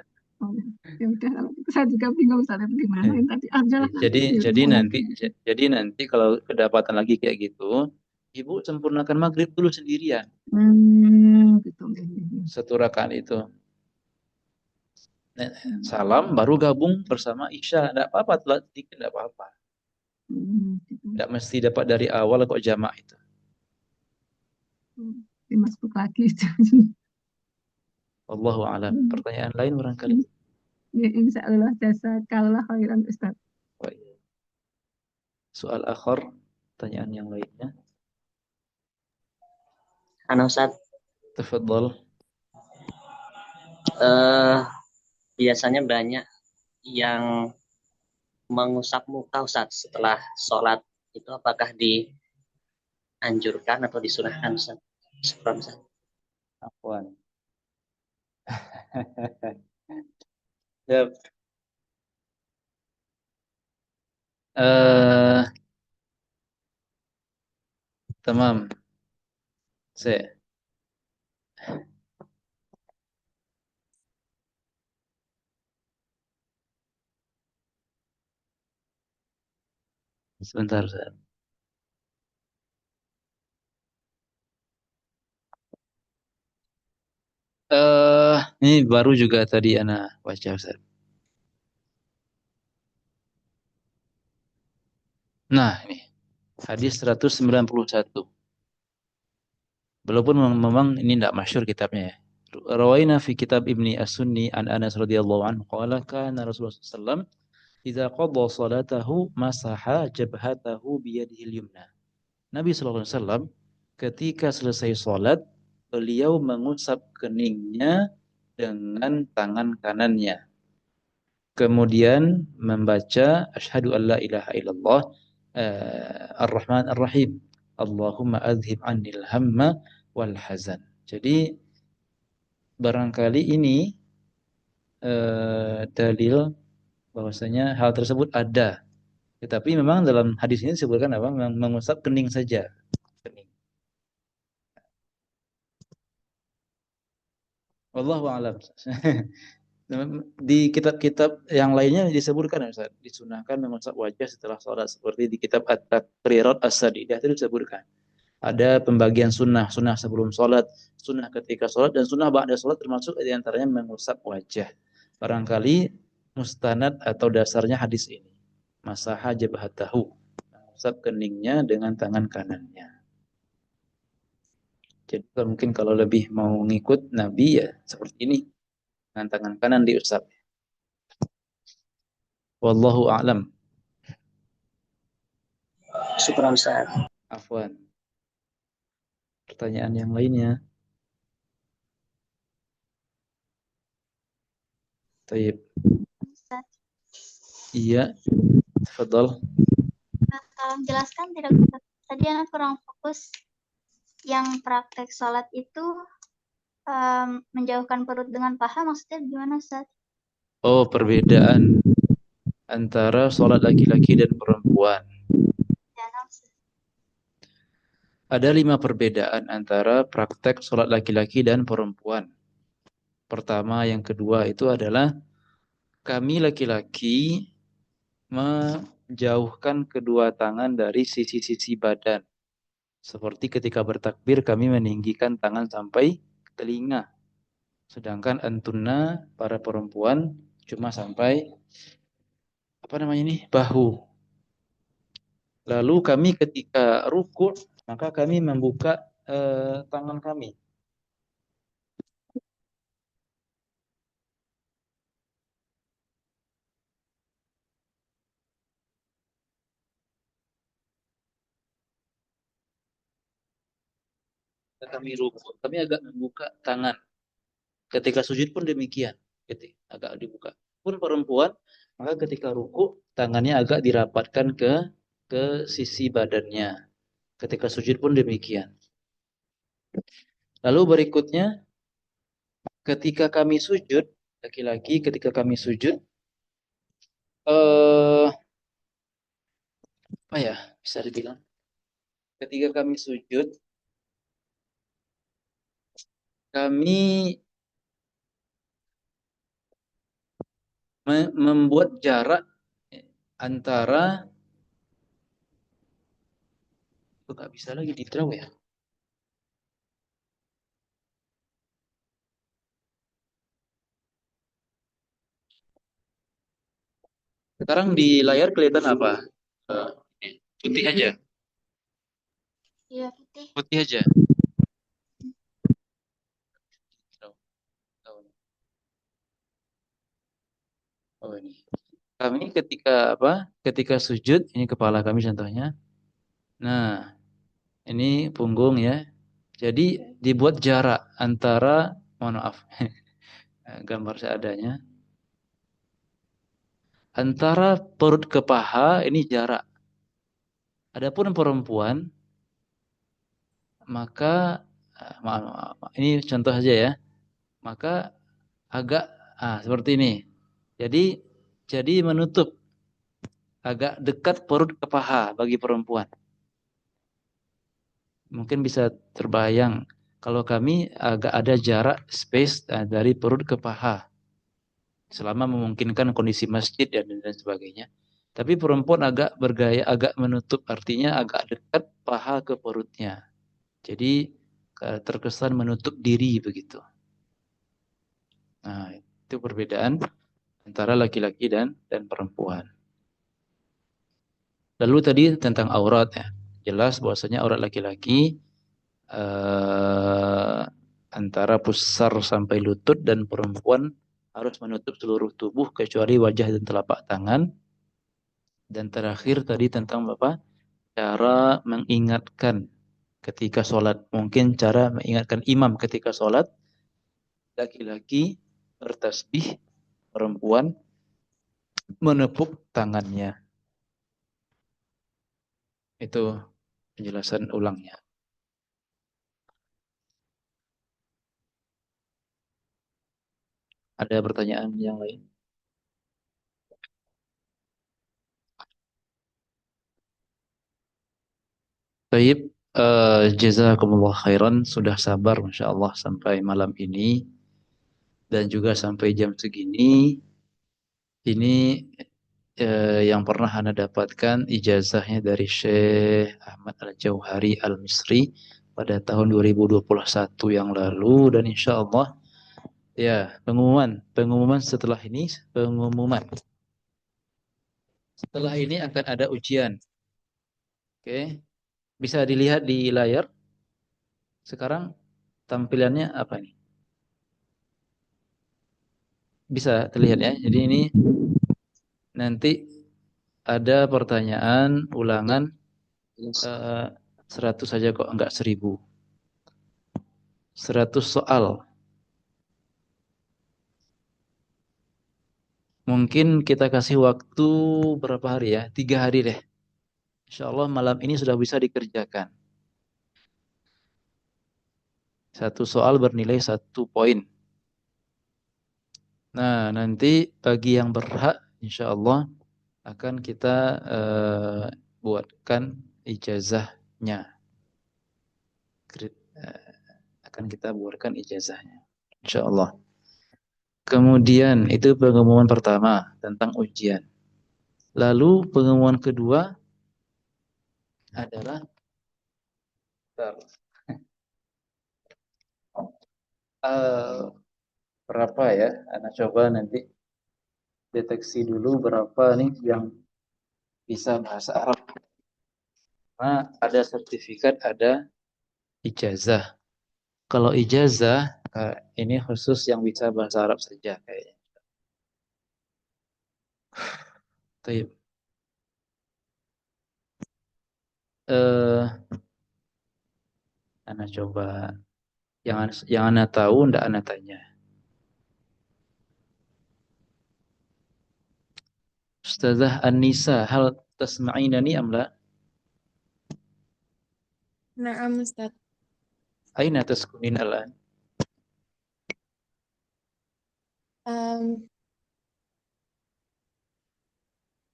Ya udah, kalau itu saya juga bingung Ustaz gimana tadi. Jadi nanti kalau kedapatan lagi kayak gitu, Ibu sempurnakan maghrib dulu sendirian. Gitu. Satu rakaat itu. Salam baru gabung bersama isya. Tidak apa-apa, telat sedikit tidak apa-apa. Tidak mesti dapat dari awal kok jamak itu. Masuk lagi itu. Allahu a'lam. Pertanyaan lain barangkali? Ya, insya Allah jazakallah khairan Ustaz. Soal akhir, pertanyaan yang lainnya. Ana Ustaz. Tafadhol. Biasanya banyak yang mengusap muka Ustaz setelah sholat. Itu apakah dianjurkan atau disunahkan, Ustaz? Syukran, Ustaz. Afwan. Ya. Tamam. Sebentar, Ustaz. Ini baru juga tadi ana baca, Ustaz. Nah, ini hadis 191. Walaupun memang ini tidak masyhur kitabnya ya. Rawaina fi kitab Ibni As-Sunni an Anas radhiyallahu anhu qala kana Rasulullah sallallahu alaihi wasallam idza qadha salatahu masaha jabhatahu biyadihi yumna. Nabi sallallahu alaihi wasallam ketika selesai salat beliau mengusap keningnya dengan tangan kanannya. Kemudian membaca asyhadu alla ilaha illallah ar-Rahman ar-Rahim. Allahumma adhib anil hamma wal hazan. Jadi barangkali ini dalil bahwasanya hal tersebut ada. Tetapi memang dalam hadis ini disebutkan apa? Mengusap kening saja. Kening. Wallahu a'lam. Di kitab-kitab yang lainnya disebutkan Ustaz, disunahkan mengusap wajah setelah sholat seperti di kitab At-Taqrirat As-Sadidah itu disebutkan. Ada pembagian sunnah sebelum sholat, sunnah ketika sholat, dan sunnah ba'da sholat termasuk diantaranya mengusap wajah. Barangkali mustanad atau dasarnya hadis ini. Masaha jabhatahu, mengusap keningnya dengan tangan kanannya. Jadi mungkin kalau lebih mau ngikut Nabi ya seperti ini. Dengan tangan kanan diusap. Wallahu a'lam. Syukran, Ustaz. Afwan. Pertanyaan yang lainnya. Taib. Ustaz. Iya. Tafadhal. Tolong jelaskan tidak Ustaz. Tadi anak kurang fokus. Yang praktek sholat itu menjauhkan perut dengan paha maksudnya gimana Ustaz? Oh, perbedaan antara sholat laki-laki dan perempuan. Ada 5 perbedaan antara praktek sholat laki-laki dan perempuan. Pertama, yang kedua itu adalah kami laki-laki menjauhkan kedua tangan dari sisi-sisi badan. Seperti ketika bertakbir kami meninggikan tangan sampai telinga. Sedangkan antunna para perempuan cuma sampai bahu. Lalu kami ketika rukuk maka kami membuka tangan kami. Kami rukuk, kami agak membuka tangan. Ketika sujud pun demikian, agak dibuka. Pun perempuan, maka ketika rukuk tangannya agak dirapatkan ke sisi badannya. Ketika sujud pun demikian. Lalu berikutnya, ketika kami sujud, laki-laki ketika kami sujud, apa ya bisa dibilang? Ketika kami sujud, kami membuat jarak antara nggak bisa lagi di draw ya. Sekarang di layar kelihatan apa? Putih aja. Iya, putih. Putih aja. Oh ini. Kami ketika Ketika sujud, ini kepala kami contohnya. Nah, ini punggung ya. Jadi dibuat jarak antara, mohon maaf, gambar seadanya. Antara perut ke paha ini jarak. Adapun perempuan maka ini contoh saja ya. Maka agak seperti ini. Jadi menutup agak dekat perut ke paha bagi perempuan. Mungkin bisa terbayang kalau kami agak ada jarak space dari perut ke paha. Selama memungkinkan kondisi masjid dan sebagainya. Tapi perempuan agak bergaya, agak menutup, artinya agak dekat paha ke perutnya. Jadi terkesan menutup diri begitu. Nah, itu perbedaan antara laki-laki dan perempuan. Lalu tadi tentang aurat ya. Jelas bahwasanya aurat laki-laki antara pusar sampai lutut, dan perempuan harus menutup seluruh tubuh kecuali wajah dan telapak tangan. Dan terakhir tadi tentang cara mengingatkan ketika sholat. Mungkin cara mengingatkan imam ketika sholat. Laki-laki bertasbih, perempuan menepuk tangannya. Itu penjelasan ulangnya. Ada pertanyaan yang lain? Baik, jazakumullah khairan, sudah sabar Masya Allah sampai malam ini dan juga sampai jam segini. Ini yang pernah Anda dapatkan ijazahnya dari Syekh Ahmad Al-Jauhari Al-Misri pada tahun 2021 yang lalu, dan insya Allah ya pengumuman setelah ini, setelah ini akan ada ujian. Oke, bisa dilihat di layar sekarang tampilannya apa nih? Bisa terlihat ya. Jadi ini nanti ada pertanyaan ulangan 100 saja kok, enggak 1000. 100 soal. Mungkin kita kasih waktu berapa hari ya? 3 hari deh. Insya Allah malam ini sudah bisa dikerjakan. 1 soal bernilai 1 poin. Nah, nanti bagi yang berhak, insya Allah akan kita buatkan ijazahnya. Akan kita buatkan ijazahnya, insya Allah. Kemudian itu pengumuman pertama tentang ujian. Lalu pengumuman kedua adalah berapa ya? Anda coba nanti deteksi dulu berapa nih yang bisa bahasa Arab. Nah, ada sertifikat, ada ijazah. Kalau ijazah ini khusus yang bisa bahasa Arab saja kayaknya. Baik. Anda coba yang Anda tahu ndak Anda tanya. Ustazah An-Nisa, hal tasma'inani am la? Na'am Ustaz. Aina taskunin al-an?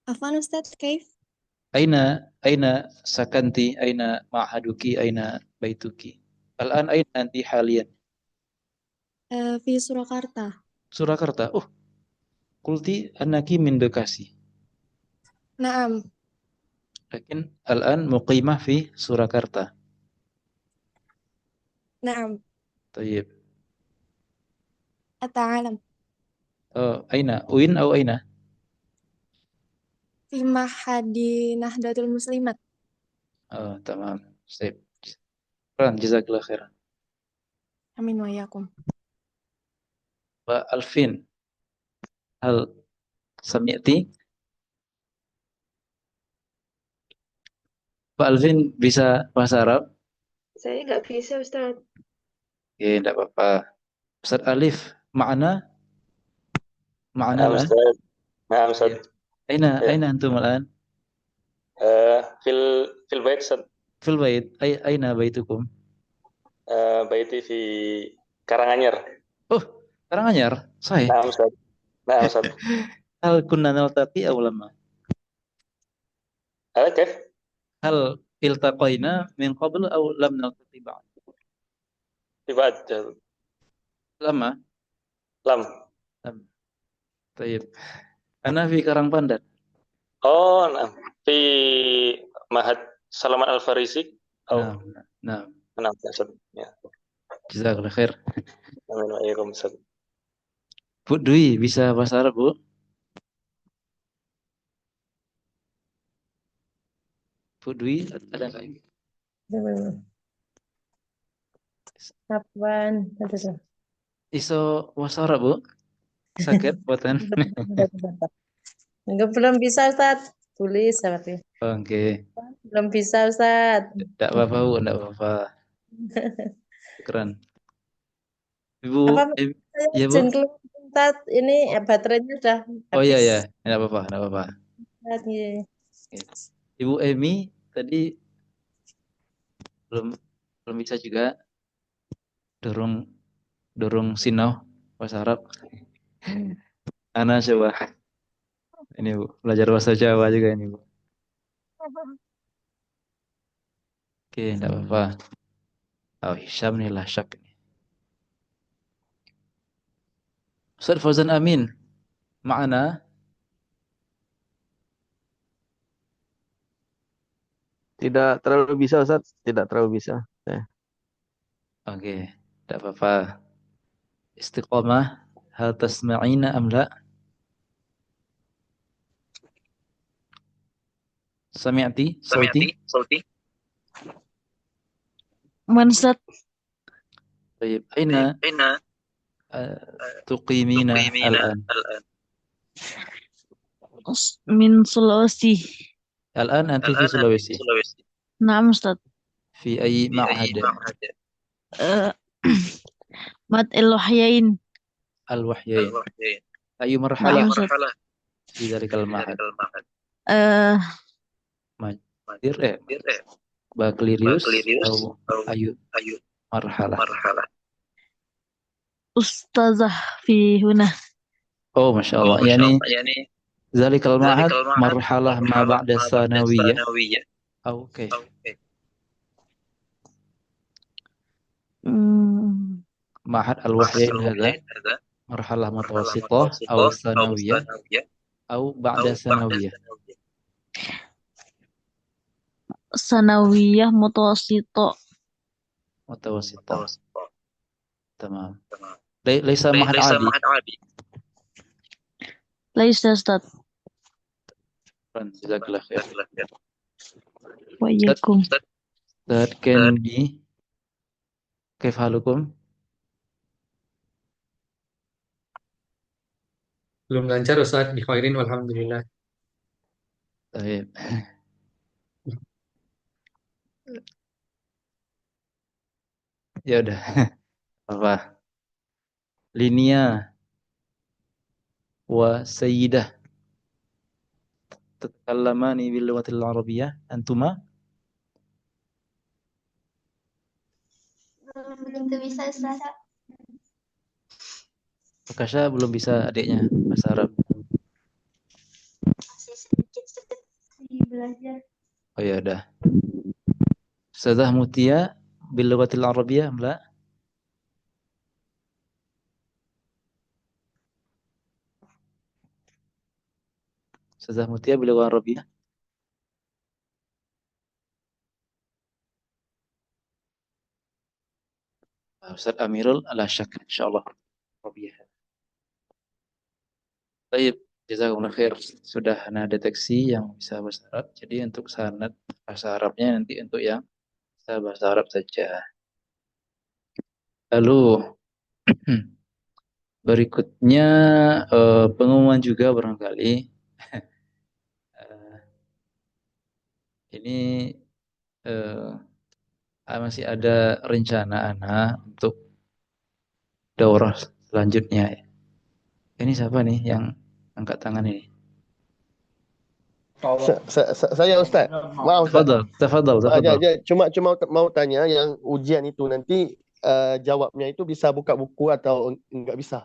Afwan Ustaz, kaif? Aina sakanti, aina ma'haduki, aina baituki. Al-an aina anti halian? Fi Surakarta. Surakarta. Oh, qulti annaki min Bekasi. Na'am. Lakin al-an muqimah fi Surakarta. Na'am. Tayyib. Ata'alam. Aina? Uin atau aina? Fi Mahadi Nahdlatul Muslimat. Tamam. Sip. Jazakallah khairan. Amin wa iyyakum. Pak Alvin, hal sami'ti? Pak Alvin bisa bahasa Arab? Saya nggak bisa, Ustaz. Oke, enggak apa-apa. Ustaz Alif, ma'ana نعم lah. أستاذ. نعم أستاذ. Aina antum al'an? في البيت أستاذ. Fil bait. Aina baitukum? baiti fi Karanganyar. Oh, Karanganyar. Sahih. Nah, Ustaz. Nah, Ustaz. Hal kunna naltaqi aw lamma? Hal kif? Hal iltaqaina min qabl aw lam naltaqi ba'd? Ibad. Lama? Lam. Lam. Tayyib. Ana fi Karangpandan. Oh, nah. Fi Mahad Salaman Al-Farisi. Oh. Nah. Nah, Ustaz. Ya. Jazakallah khair. Amin wa iyyakum, Ustaz. Bu Dwi bisa bahasa Arab, Bu? Bu Dwi ada nggak? Kapan? Iso bahasa Arab, Bu? Sakit buatan. Enggak, belum bisa, Ustaz. Tulis tapi. Oke. Belum bisa, Ustaz. Enggak apa-apa, Bu, enggak apa-apa. Keren. Ibu, ya, Bu. Ustaz, ini baterainya udah habis. Oh iya, enggak apa-apa, enggak apa-apa. Iya. Ibu Emi tadi belum bisa juga dorong sinau bahasa Arab. Ana coba. Ini Bu, belajar bahasa Jawa juga ini, Bu. Oke, enggak apa-apa. Oh, Hisham nih lah syak ini. Ustaz Fauzan Amin, makna Tidak terlalu bisa, Ustaz. Tidak terlalu bisa. Oke, tidak apa-apa. Istiqomah, hal tasma'ina am la? Sami'ati? Sauti? Mansat Baik, aina tuqimina al-an? min Sulawesi. Al-an anti fi Sulawesi. Naam, Ustaz. Fi ayyi ma'had? Mad al-Wahyain. Al-Wahyain. Ayu marhalah fi dzalikal ma'had? Baklirius atau ayu marhalah? Ustazah fi huna. Oh, Masya Allah. Yani zalikal ma'had marhalah ma ba'da sanawiyah. Oke. Ma'had al-Wahyain hadha marhalah mutawassithah aw sanawiyah aw ba'da sanawiyah. Sanawiyah mutawassithah. Tamam. Laisa ma'had adi. Laisa, Ustaz. Jazakallah khair. Wa iyyakum. Ustaz Kendi, kaif halukum? Belum lancar, Ustaz. Di khairin walhamdulillah. Baik. Ya udah. Apa? Linia wa sayyidah tatakallamani bil lughatil arabiyyah antuma? Begitu bisa, Ustaz. Kasha belum bisa adiknya bahasa Arab. Masih sedikit belajar. Oh ya udah. Ustazah Mutia bil lughatil arabiyyah la? Ustazah Mutia bil lughatil arabiyyah? Ustaz Amirul ala syak insyaallah. Arabiyyah. Baik, jazakumullah khair. Sudah ana deteksi yang bisa bahasa Arab. Jadi untuk sanad bahasa Arabnya nanti untuk yang bisa bahasa Arab saja. Lalu berikutnya pengumuman juga barangkali. Ini masih ada rencana anak untuk daurah selanjutnya. Ini siapa nih yang angkat tangan ini? Saya Ustaz. Maaf Ustaz. Tafadhal. Cuma mau tanya yang ujian itu nanti jawabnya itu bisa buka buku atau enggak bisa?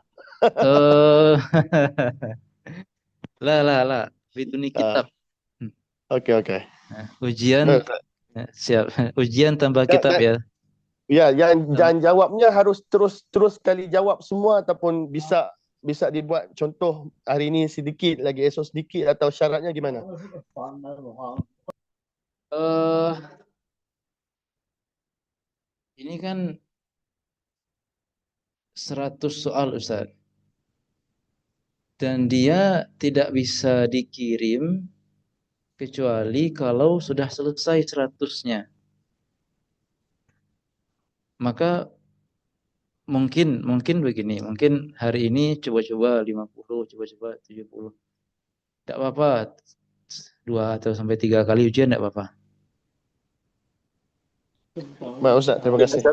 La. Biduni kitab. Oke. Nah, ujian siap. Ujian tambah kitab ya. Ya, yang jawabnya harus terus kali jawab semua ataupun bisa dibuat contoh hari ini sedikit lagi esok sedikit atau syaratnya gimana? Ini kan 100 soal Ustaz. Dan dia tidak bisa dikirim kecuali kalau sudah selesai 100-nya. Maka mungkin begini, mungkin hari ini coba-coba 50, coba-coba 70. Tidak apa-apa, 2 atau sampai 3 kali ujian tidak apa-apa. Baik Ustaz, terima kasih.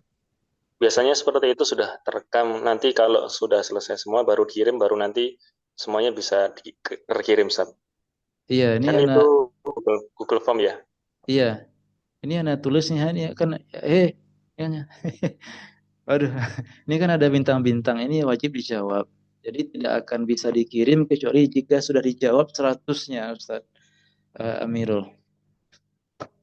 Biasanya seperti itu sudah terekam. Nanti kalau sudah selesai semua baru kirim, baru nanti semuanya bisa terkirim, Ustaz. Iya, ini kan anak, itu Google Form ya? Iya. Ini anak tulisnya ini kan Waduh, ini kan ada bintang-bintang, ini wajib dijawab. Jadi tidak akan bisa dikirim kecuali jika sudah dijawab 100-nya, Ustaz Amirul.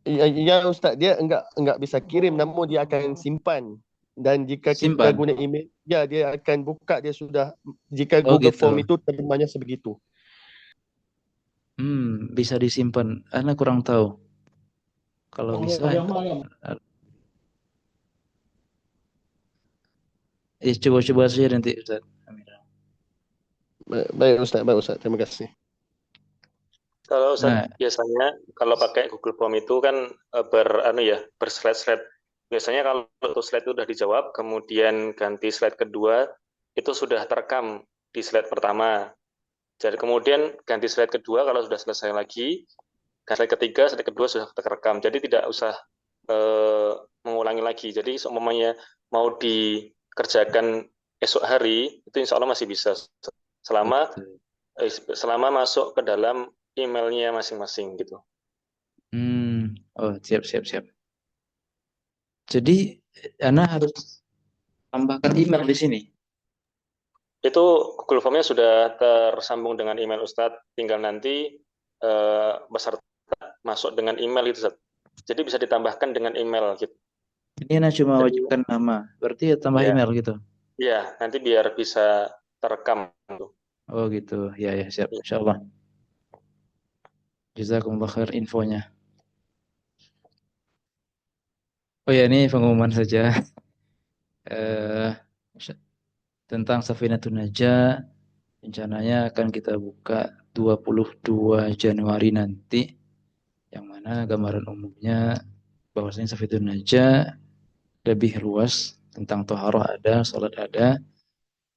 Ya Ustaz, dia enggak bisa kirim namun dia akan simpan. Dan jika kita guna email, ya dia akan buka, dia sudah jika Google gitu. Form itu terimanya sebegitu. Bisa disimpan. Ana kurang tahu. Kalau bisa coba-coba saja nanti Ustaz. Baik Ustaz, terima kasih. Kalau Ustaz, biasanya kalau pakai Google Form itu kan berslide-slide. Biasanya kalau slide itu sudah dijawab, kemudian ganti slide kedua, itu sudah terekam di slide pertama. Jadi kemudian ganti slide kedua kalau sudah selesai lagi, slide ketiga, slide kedua sudah terekam. Jadi tidak usah mengulangi lagi. Jadi semuanya mau dikerjakan esok hari, itu insya Allah masih bisa. Selama masuk ke dalam emailnya masing-masing gitu. Oh, siap. Jadi Ana harus tambahkan email di sini. Itu Google Form-nya sudah tersambung dengan email Ustadz, tinggal nanti peserta masuk dengan email itu, Ustadz. Jadi bisa ditambahkan dengan email gitu. Ini Ana cuma wajibkan nama, berarti ya tambah email gitu. Iya, nanti biar bisa terekam. Oh gitu, ya siap, insyaallah. Jazakumullah khair infonya. Oh ya, ini pengumuman saja. Tentang Safinatun Najah, rencananya akan kita buka 22 Januari nanti, yang mana gambaran umumnya bahwasanya Safinatun Najah lebih luas, tentang toharoh ada, sholat ada,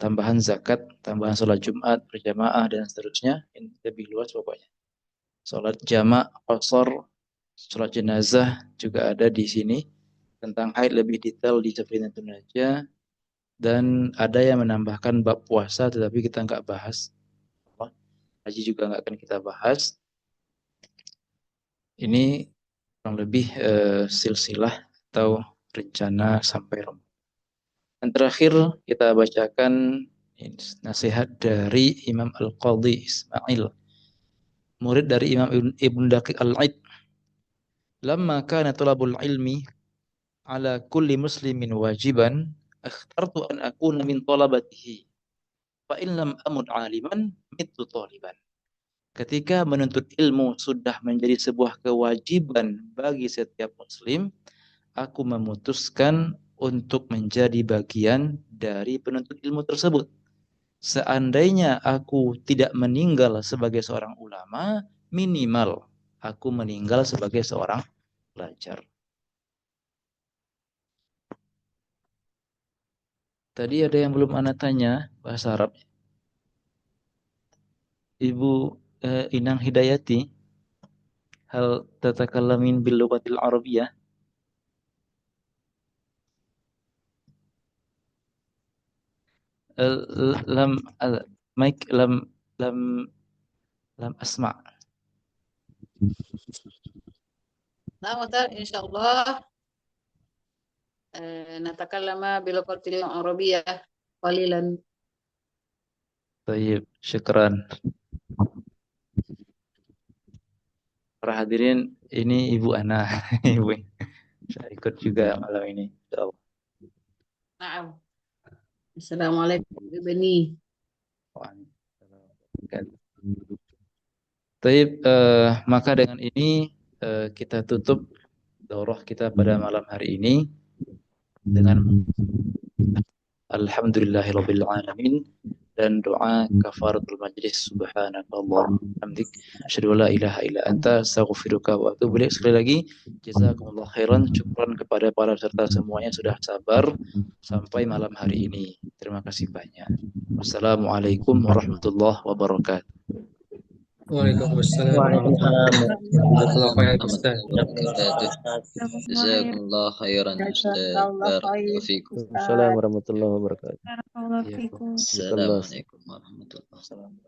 tambahan zakat, tambahan sholat Jumat berjamaah dan seterusnya. Ini lebih luas pokoknya. Sholat jamak, qasar, sholat jenazah juga ada di sini. Tentang haid lebih detail di Safinatun Najah. Dan ada yang menambahkan bab puasa, tetapi kita nggak bahas. Haji juga nggak akan kita bahas. Ini kurang lebih silsilah atau rencana sampai Ramadan. Dan terakhir kita bacakan nasihat dari Imam Al-Qadhi Ismail, murid dari Imam Ibn Daqiq Al-Aid. Lamma kana talabul ilmi ala kulli muslimin wajiban, akhtartu an akuna min talabatihi. Fa in lam amut aliman mittu taliban. Ketika menuntut ilmu sudah menjadi sebuah kewajiban bagi setiap muslim, aku memutuskan untuk menjadi bagian dari penuntut ilmu tersebut. Seandainya aku tidak meninggal sebagai seorang ulama, minimal aku meninggal sebagai seorang pelajar. Tadi ada yang belum Ana tanya bahasa Arab. Ibu Inang Hidayati, hal tatakallamin bil lughatil arabiyyah? lam asma'. Nah, Ustaz, insyaallah natakallama biluqatil arabiyyah qalilan. Baik, syukran. Para hadirin, ini Ibu Ana. Ibu saya ikut juga malam ini. Insyaallah. Naam. Assalamualaikum Ibni. Baik, maka dengan ini kita tutup daurah kita pada malam hari ini dengan alhamdulillahirabbil alamin dan doa kafaratul majlis. Subhanakallahumma hamdik asyhadu an la ilaha illa anta astaghfiruka wa atubu ilaik. Sekali lagi jazakumullah khairan, syukran kepada para peserta semuanya sudah sabar sampai malam hari ini. Terima kasih banyak. Wassalamualaikum warahmatullahi wabarakatuh. Waalaikumsalam warahmatullahi wabarakatuh. Jazakumullah khairan Ustaz. Barakallahu fikum. Assalamualaikum warahmatullahi wabarakatuh. Assalamualaikum warahmatullahi wabarakatuh.